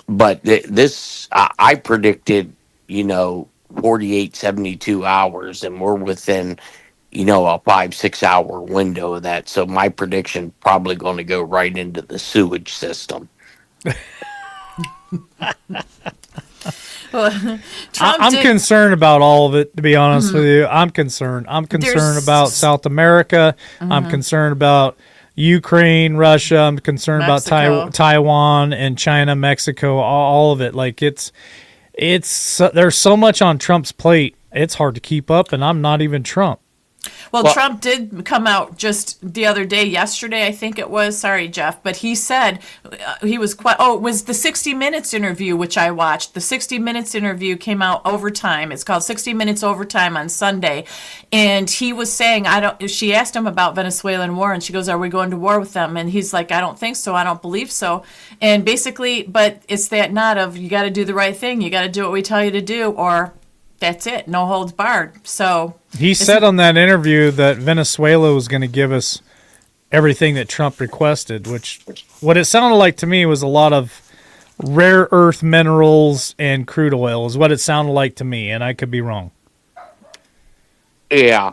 but this, I predicted, 48, 72 hours, and we're within, a 5, 6 hour window of that. So my prediction probably going to go right into the sewage system. Trump I'm did- concerned about all of it, to be honest with you. I'm concerned. I'm concerned There's- about South America. I'm concerned about Ukraine, Russia. I'm concerned Mexico. about Taiwan and China, Mexico, all of it. Like it's there's so much on Trump's plate. It's hard to keep up, and I'm not even Trump. Well, Trump did come out just the other day, yesterday, I think it was. Sorry, Jeff. But he said he was quite. Oh, it was the 60 Minutes interview, which I watched. The 60 Minutes interview came out overtime. It's called 60 Minutes Overtime on Sunday. And he was saying, she asked him about Venezuelan war, and she goes, are we going to war with them? And he's like, I don't think so. I don't believe so. And basically, but it's that nod of, you got to do the right thing. You got to do what we tell you to do, or that's it. No holds barred. So He said on that interview that Venezuela was going to give us everything that Trump requested, which what it sounded like to me was a lot of rare earth minerals and crude oil is what it sounded like to me, and I could be wrong. Yeah.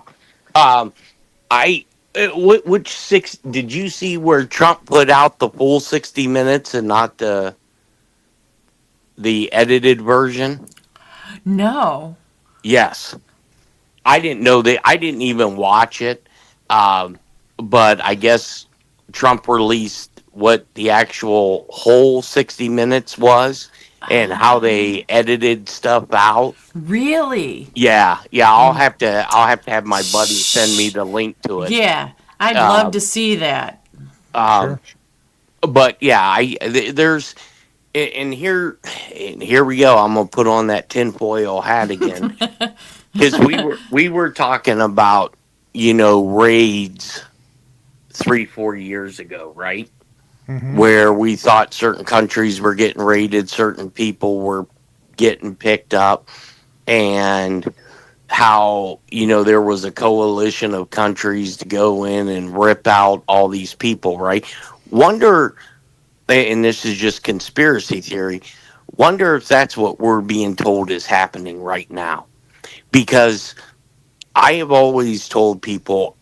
Which six did you see where Trump put out the full 60 minutes and not the edited version? no. Yes. I didn't know that. I didn't even watch it. But I guess Trump released what the actual whole 60 minutes was and how they edited stuff out. Really? Yeah. I'll have to have my buddy send me the link to it. Yeah. I'd love to see that. But yeah, there's and here we go. I'm gonna put on that tinfoil hat again because we were talking about raids 3-4 years ago, right? Where we thought certain countries were getting raided, certain people were getting picked up, and how, there was a coalition of countries to go in and rip out all these people, right? Wonder, and this is just conspiracy theory, wonder if that's what we're being told is happening right now. Because I have always told people,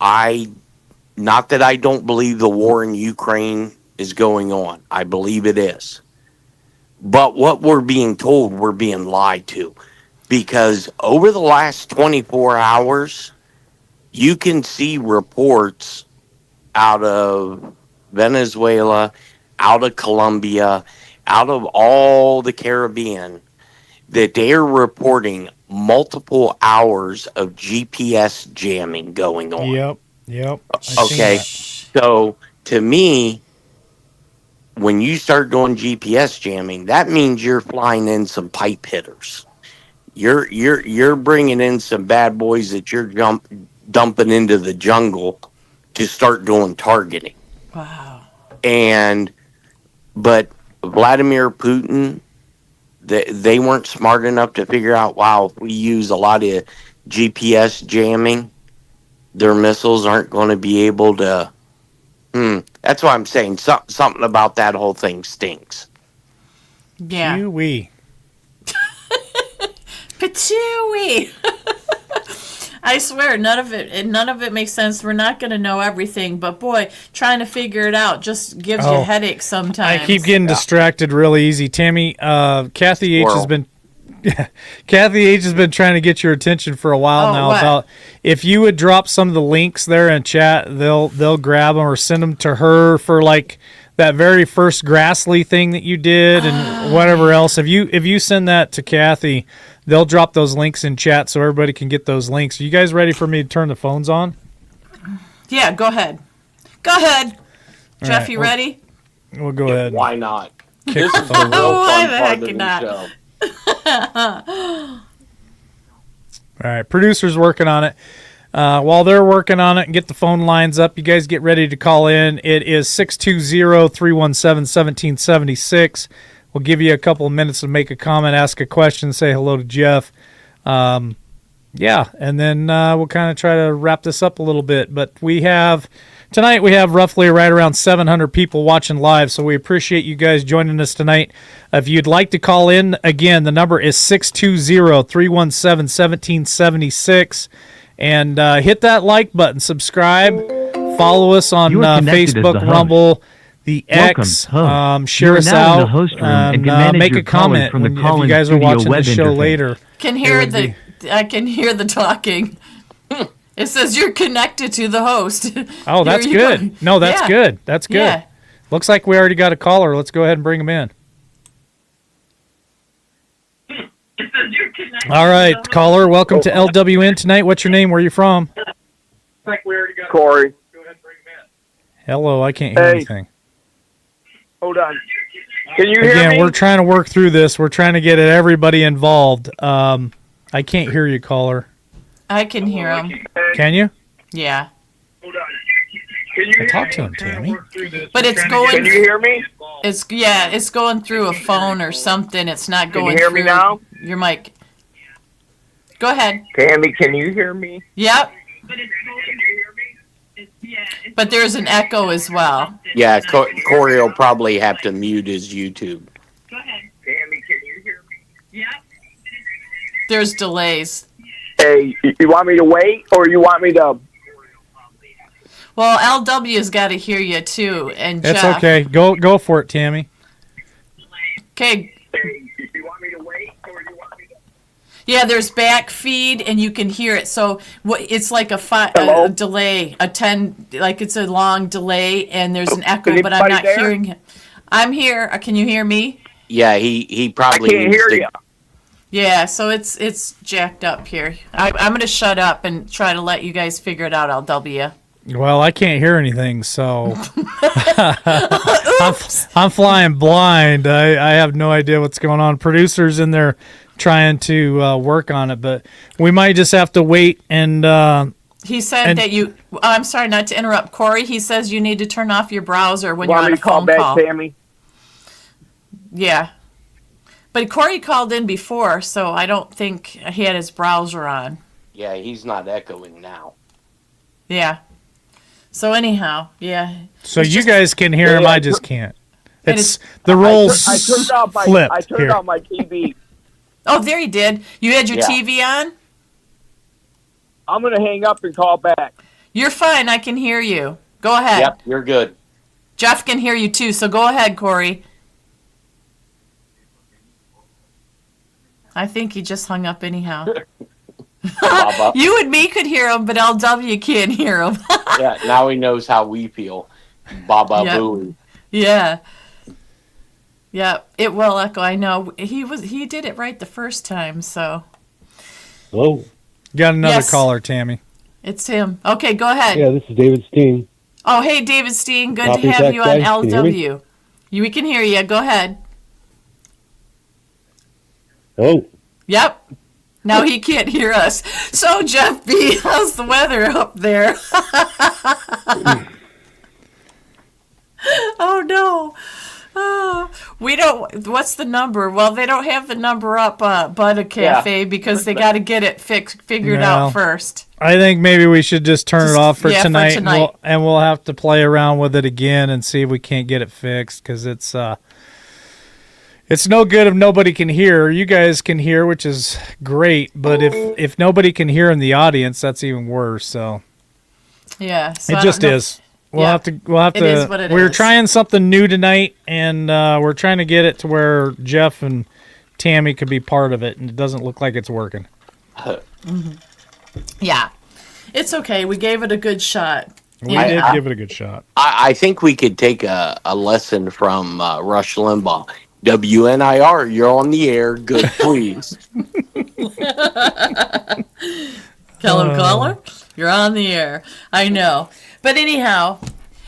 not that I don't believe the war in Ukraine is going on. I believe it is. But what we're being told, we're being lied to. Because over the last 24 hours, you can see reports out of Venezuela, out of Colombia, out of all the Caribbean, that they're reporting multiple hours of GPS jamming going on. Yep. Okay. So to me, when you start doing GPS jamming, that means you're flying in some pipe hitters. You're bringing in some bad boys that you're dumping into the jungle to start doing targeting. Wow. But Vladimir Putin, they weren't smart enough to figure out, wow, if we use a lot of GPS jamming, their missiles aren't going to be able to. That's why I'm saying something about that whole thing stinks. Yeah. Pee-wee. Patooey. I swear, none of it makes sense. We're not going to know everything, but boy, trying to figure it out just gives you headaches sometimes. I keep getting distracted really easy. Tammy, Kathy H has been trying to get your attention for a while now. What? About if you would drop some of the links there in chat, they'll grab them or send them to her for like that very first Grassley thing that you did and whatever else. If you send that to Kathy, they'll drop those links in chat so everybody can get those links. Are you guys ready for me to turn the phones on? Yeah, go ahead. Jeff, right, you ready? We'll go ahead. Why not? Kick This the is the phone. real Why fun the part heck of the not? show. All right, producer's working on it. While they're working on it and get the phone lines up, you guys get ready to call in. It is 620-317-1776. We'll give you a couple of minutes to make a comment, ask a question, say hello to Jeff. And then we'll kind of try to wrap this up a little bit. But tonight we have roughly right around 700 people watching live, so we appreciate you guys joining us tonight. If you'd like to call in, again, the number is 620-317-1776. And hit that like button, subscribe, follow us on Facebook, Rumble, the X, share us out, make a comment if you guys are watching the show later. I can hear the talking. It says you're connected to the host. Oh, that's good. No, that's good. That's good. Yeah. Looks like we already got a caller. Let's go ahead and bring him in. All right, caller, welcome to LWN tonight. What's your name? Where are you from? Corey. Hello, I can't hear anything. Hold on. Can you hear me? Again, we're trying to work through this. We're trying to get everybody involved. I can't hear you, caller. I can hear him. Can you? Yeah. Hold on. Can you hear Talk to him, Tammy. But it's going. Can you hear me? It's going through a phone or something. It's not going through. Can you hear me now? Your mic. Go ahead. Tammy, can you hear me? Yep. Can you hear me? But there's an echo as well. Yeah, Corey will probably have to mute his YouTube. Go ahead. Tammy, can you hear me? Yep. There's delays. Hey, you want me to wait or you want me to... Well, LW's got to hear you too, and That's Jeff. okay. Go for it, Tammy. Okay. Hey, you want me to wait or you want me to... Yeah, there's back feed, and you can hear it. So it's like a delay, like it's a long delay, and there's an echo, but I'm not hearing it. I'm here. Can you hear me? Yeah, he probably I can't hear you. Yeah, so it's jacked up here. I'm going to shut up and try to let you guys figure it out, LW. Well, I can't hear anything, so I'm flying blind. I have no idea what's going on. Producers in there trying to work on it, but we might just have to wait. And he said that you. I'm sorry, not to interrupt, Corey. He says you need to turn off your browser when you're on a phone call. Tammy? Yeah, but Corey called in before, so I don't think he had his browser on. Yeah, he's not echoing now. Yeah. So anyhow, yeah. So It's you just- guys can hear him. Yeah, I just can't. And It's it's- the roles I turned off my flipped I turned here. off my TV. Oh, there you did. You had your Yeah. TV on? I'm gonna hang up and call back. You're fine. I can hear you. Go ahead. Yep, you're good. Jeff can hear you too, so go ahead, Corey. I think he just hung up anyhow. Baba. You and me could hear him, but LW can't hear him. Yeah, now he knows how we feel. Baba Yep. Booey. Yeah. Yeah, it will echo. I know. He did it right the first time, so Hello. Got another Yes. caller, Tammy. it's him. Okay, go ahead. Yeah, this is David Steen. Oh, hey, David Steen. Good Copy to have that, you on guys. Can you hear me? LW. We can hear you. Go ahead. Oh, Yep. Now he can't hear us. So, Jeff B., how's the weather up there? Oh, no. Oh, we don't. What's the number? Well, they don't have the number up, Butter Cafe, because they got to get it figured No. out first. I think maybe we should just turn Just- it off for yeah, for tonight, tonight. And we'll have to play around with it again and see if we can't get it fixed because it's no good if nobody can hear. You guys can hear, which is great, but if nobody can hear in the audience, that's even worse. So Yeah. So it I just don't know. is. We'll Yeah. have to. We'll have It to. is what it we're is. trying something new tonight, and we're trying to get it to where Jeff and Tammy could be part of it, and it doesn't look like it's working. Yeah. It's okay. We gave it a good shot. We Yeah. did give it a good shot. I think we could take a lesson from Rush Limbaugh. WNIR, you're on the air. Good, please. Hello, caller. You're on the air. I know. But anyhow,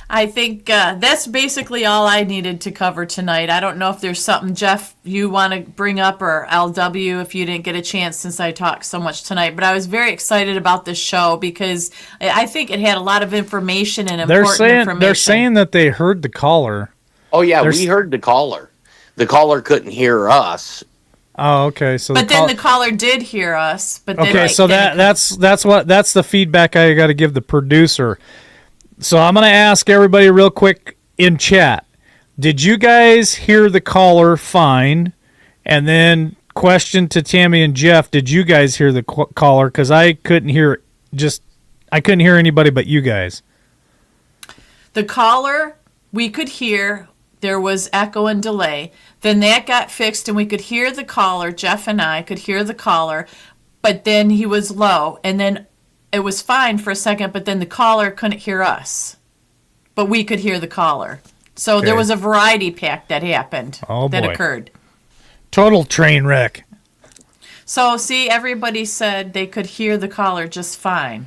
I think that's basically all I needed to cover tonight. I don't know if there's something, Jeff, you want to bring up, or LW, if you didn't get a chance since I talked so much tonight. But I was very excited about this show because I think it had a lot of information and important information. They're saying that they heard the caller. Oh, yeah, There's- we heard the caller. The caller couldn't hear us. Oh, okay. So But then the caller did hear us. But then, okay, so then that's the feedback I got to give the producer. So I'm going to ask everybody real quick in chat. Did you guys hear the caller fine? And then question to Tammy and Jeff, did you guys hear the caller? Because I couldn't hear anybody but you guys. the caller we could hear. There was echo and delay. Then that got fixed and we could hear the caller. Jeff and I could hear the caller, but then he was low. And then it was fine for a second, but then the caller couldn't hear us. But we could hear the caller. So there Okay. was a variety pack that happened, Oh, that boy. occurred. Total train wreck. So, see, everybody said they could hear the caller just fine.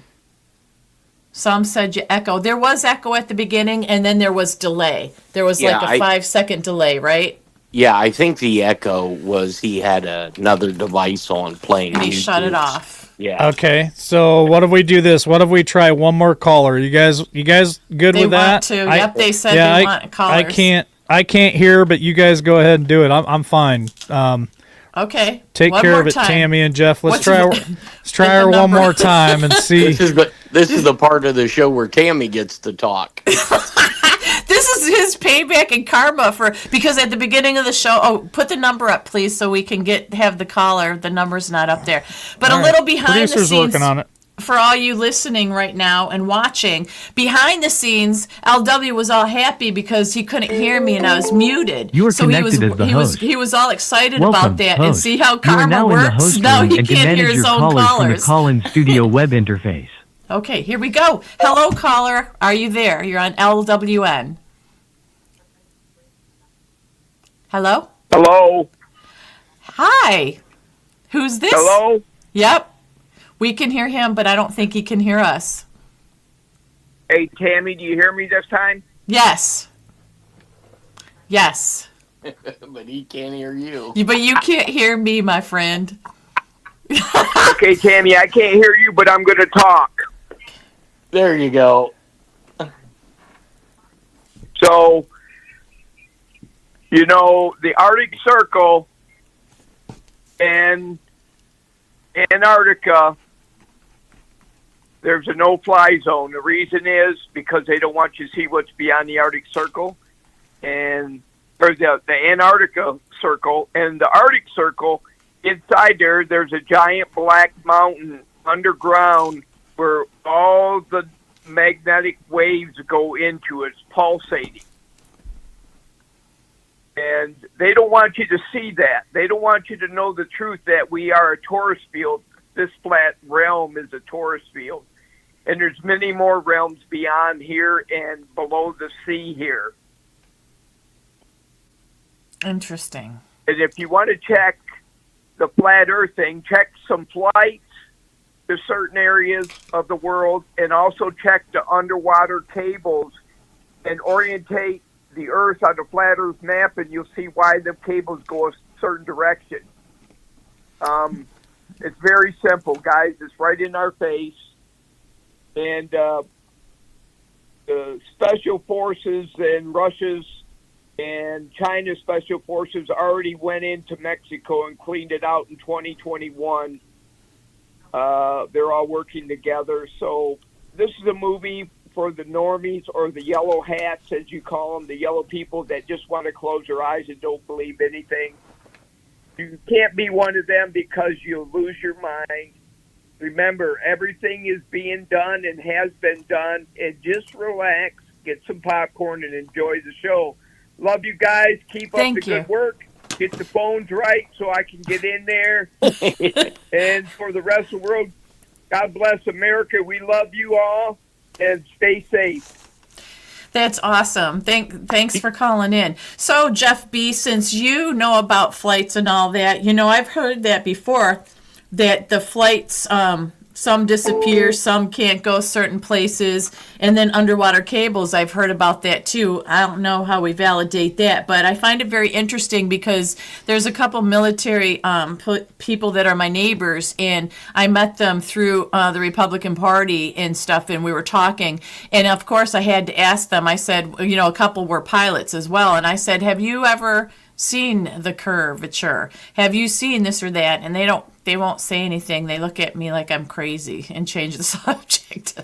Some said you echo. There was echo at the beginning, and then there was delay. There was Yeah, like a 5-second delay, right? Yeah, I think the echo was he had another device on playing. And he shut it YouTube. off. Yeah. Okay, so what if we do this? What if we try one more caller? You guys good They with that? want to. Yep, they said yeah, they want callers. I can't hear, but you guys go ahead and do it. I'm fine. Okay. Take one care more of it, time. Tammy and Jeff. Let's What's try the her one number? more time and see. This is the part of the show where Tammy gets to talk. This is his payback and karma because at the beginning of the show, put the number up, please, so we can have the caller. The number's not up there. But All a right. little behind the Producer's scenes. working on it. For all you listening right now and watching, behind the scenes, LW was all happy because he couldn't hear me and I was muted. You are so he was, connected as the he was host. he was all excited Welcome, about that and host. see how You are karma now in the works. host Now room he and can can't hear manage his your own callers from the callers. call-in studio web interface. Okay, here we go. Hello, caller. Are you there? You're on LWN. Hello? Hello? Hi. Who's this? Hello? Yep. We can hear him, but I don't think he can hear us. Hey, Tammy, do you hear me this time? Yes. Yes. But he can't hear you. But you can't hear me, my friend. Okay, Tammy, I can't hear you, but I'm going to talk. There you go. So, the Arctic Circle and Antarctica there's a no-fly zone. The reason is because they don't want you to see what's beyond the Arctic Circle, or the Antarctica Circle. And the Arctic Circle, inside there's a giant black mountain underground where all the magnetic waves go into it. It's pulsating. And they don't want you to see that. They don't want you to know the truth that we are a torus field. This flat realm is a torus field. And there's many more realms beyond here and below the sea here. Interesting. And if you want to check the flat earth thing, check some flights to certain areas of the world, and also check the underwater cables and orientate the earth on the flat earth map, and you'll see why the cables go a certain direction. It's very simple, guys. It's right in our face. And the special forces and Russia's and China's special forces already went into Mexico and cleaned it out in 2021. They're all working together. So this is a movie for the normies, or the yellow hats, as you call them, the yellow people that just want to close their eyes and don't believe anything. You can't be one of them because you'll lose your mind. Remember, everything is being done and has been done, and just relax, get some popcorn, and enjoy the show. Love you guys. Keep up the good work. Get the phones right so I can get in there. And for the rest of the world, God bless America. We love you all, and stay safe. That's awesome. Thanks for calling in. So, Jeff B., since you know about flights and all that, I've heard that before, that the flights, some disappear, some can't go certain places, and then underwater cables, I've heard about that too. I don't know how we validate that, but I find it very interesting because there's a couple military people that are my neighbors, and I met them through the Republican Party and stuff, and we were talking, and of course I had to ask them. I said, a couple were pilots as well, and I said, have you ever seen the curvature? Have you seen this or that? And they won't say anything. They look at me like I'm crazy and change the subject.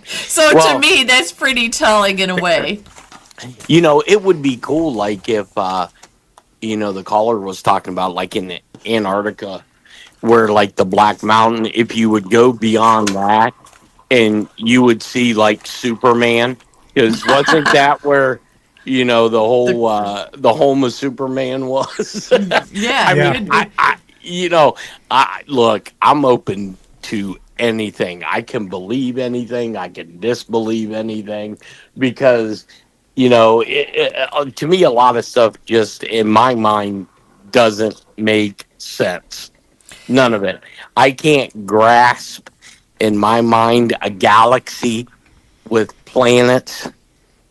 So to me, that's pretty telling in a way. It would be cool, like if, the caller was talking about, like in Antarctica, where like the Black Mountain, if you would go beyond that and you would see like Superman, because wasn't that where the home of Superman was? Yeah. Look, I'm open to anything. I can believe anything. I can disbelieve anything because, to me, a lot of stuff just in my mind doesn't make sense. None of it. I can't grasp in my mind a galaxy with planets,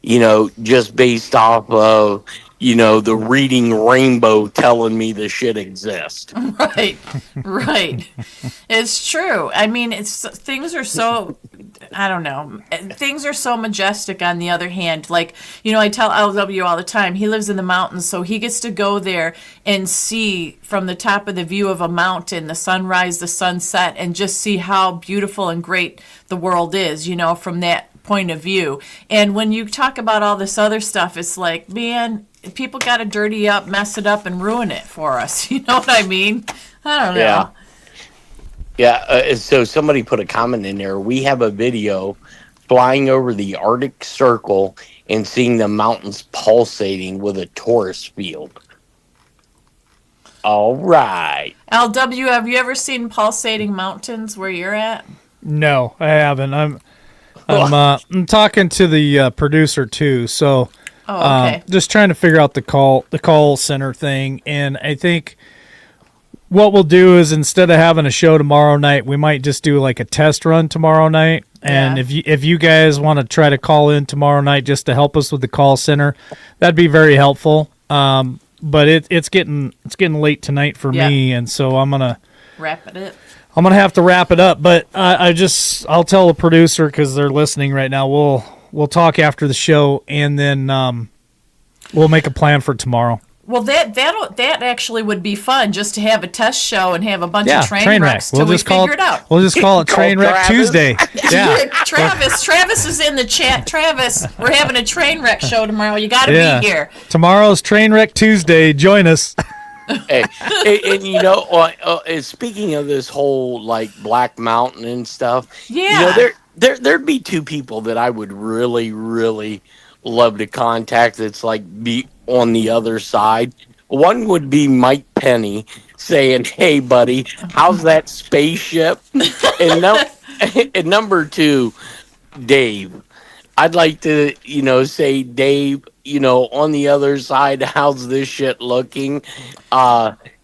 just based off of, the reading rainbow telling me the shit exists. Right. It's true. I mean, things are so, I don't know. Things are so majestic on the other hand. Like, I tell LW all the time, he lives in the mountains, so he gets to go there and see from the top of the view of a mountain, the sunrise, the sunset, and just see how beautiful and great the world is, from that point of view. And when you talk about all this other stuff, it's like, man, people got to dirty up, mess it up, and ruin it for us. You know what I mean? I don't know. Yeah. So somebody put a comment in there. We have a video flying over the Arctic Circle and seeing the mountains pulsating with a torus field. All right. LW, have you ever seen pulsating mountains where you're at? No, I haven't. I'm talking to the producer too, so okay. Just trying to figure out the call center thing. And I think what we'll do is, instead of having a show tomorrow night, we might just do like a test run tomorrow night. And if you guys want to try to call in tomorrow night just to help us with the call center, that'd be very helpful. But it's getting late tonight for me, and so I'm gonna wrap it up. I'm gonna have to wrap it up, but I'll tell the producer, because they're listening right now. We'll talk after the show, and then we'll make a plan for tomorrow. Well, that actually would be fun, just to have a test show and have a bunch of train wreck. wrecks till we figure it out. We'll just call it Train Wreck Tuesday. Yeah. Travis is in the chat. Travis, we're having a train wreck show tomorrow. You got to be here. Tomorrow's Train Wreck Tuesday. Join us. Hey, and speaking of this whole like Black Mountain and stuff, there'd be two people that I would really, really love to contact. That's like be on the other side. One would be Mike Penny saying, "Hey, buddy, how's that spaceship?" And number two, Dave. I'd like to, say, Dave, on the other side, how's this shit looking?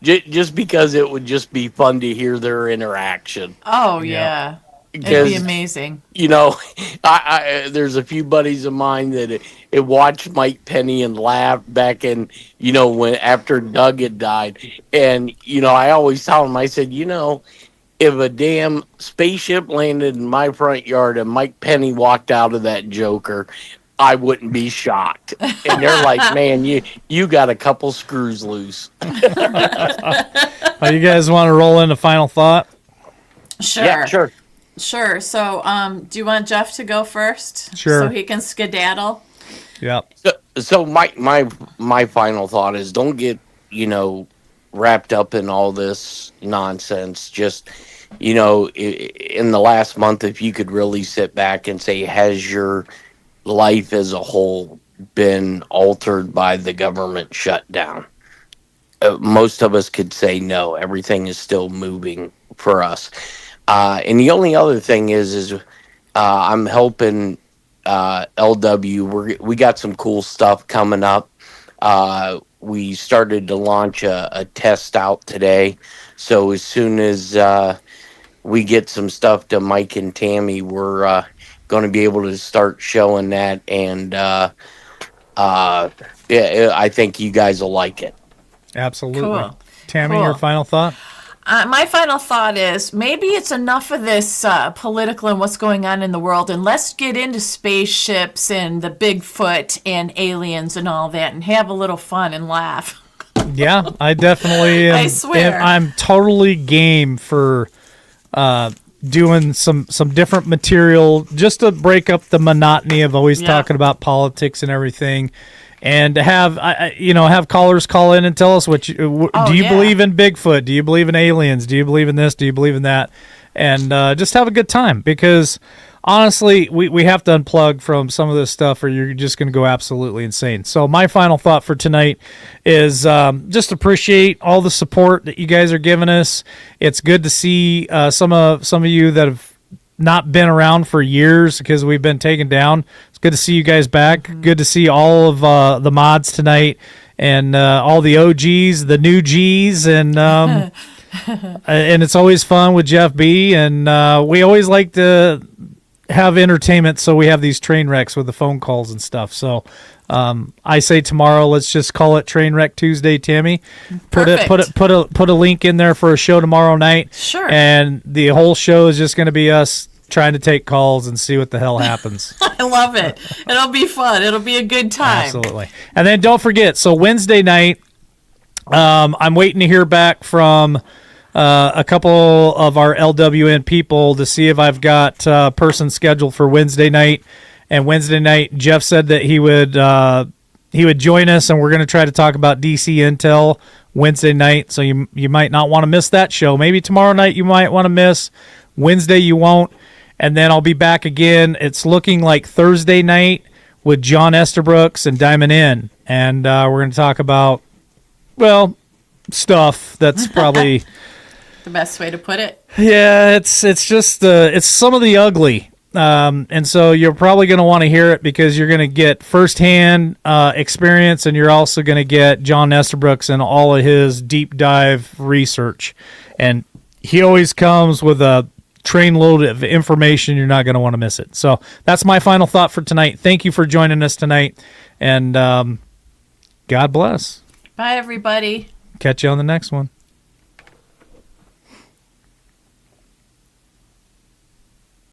Just because it would just be fun to hear their interaction. Oh, yeah. It'd be amazing. There's a few buddies of mine that it watched Mike Penny and laughed back in, when after Doug had died. And, I always tell him, I said, if a damn spaceship landed in my front yard and Mike Penny walked out of that Joker, I wouldn't be shocked. And they're like, man, you got a couple screws loose. You guys want to roll in a final thought? Sure. Yeah, sure. Sure. So, do you want Jeff to go first? Sure. So he can skedaddle? Yep. So my final thought is don't get, wrapped up in all this nonsense. Just, in the last month, if you could really sit back and say, has your life as a whole been altered by the government shutdown? Most of us could say no. Everything is still moving for us. And the only other thing is I'm helping LW. We got some cool stuff coming up. We started to launch a test out today. So as soon as we get some stuff to Mike and Tammy, we're going to be able to start showing that. And I think you guys will like it. Absolutely. Cool. Tammy, Cool. your final thought? My final thought is maybe it's enough of this political and what's going on in the world, and let's get into spaceships and the Bigfoot and aliens and all that and have a little fun and laugh. Yeah, I definitely am. I swear. I'm totally game for doing some different material just to break up the monotony of always talking about politics and everything. And to have callers call in and tell us do you believe in Bigfoot? Do you believe in aliens? Do you believe in this? Do you believe in that? And just have a good time, because honestly, we have to unplug from some of this stuff or you're just going to go absolutely insane. So my final thought for tonight is just appreciate all the support that you guys are giving us. It's good to see some of you that have not been around for years because we've been taken down. It's good to see you guys back. Mm-hmm. Good to see all of the mods tonight and all the OGs, the new Gs, and and it's always fun with Jeff B. And we always like to have entertainment, so we have these train wrecks with the phone calls and stuff. So I say tomorrow, let's just call it Train Wreck Tuesday, Tammy. Put a link in there for a show tomorrow night. Sure. And the whole show is just going to be us trying to take calls and see what the hell happens. I love it. It'll be fun. It'll be a good time. Absolutely. And then don't forget, so Wednesday night, I'm waiting to hear back from a couple of our LWN people to see if I've got a person scheduled for Wednesday night. And Wednesday night, Jeff said that he would join us, and we're going to try to talk about DC Intel Wednesday night. So you might not want to miss that show. Maybe tomorrow night you might want to miss. Wednesday you won't. And then I'll be back again. It's looking like Thursday night with John Estabrooks and Diamond Inn. And we're going to talk about, stuff that's probably the best way to put it. Yeah, it's just it's some of the ugly. And so you're probably going to want to hear it because you're going to get firsthand experience, and you're also going to get John Estabrooks and all of his deep dive research. And he always comes with a trainload of information. You're not going to want to miss it. So that's my final thought for tonight. Thank you for joining us tonight, and God bless. Bye, everybody. Catch you on the next one.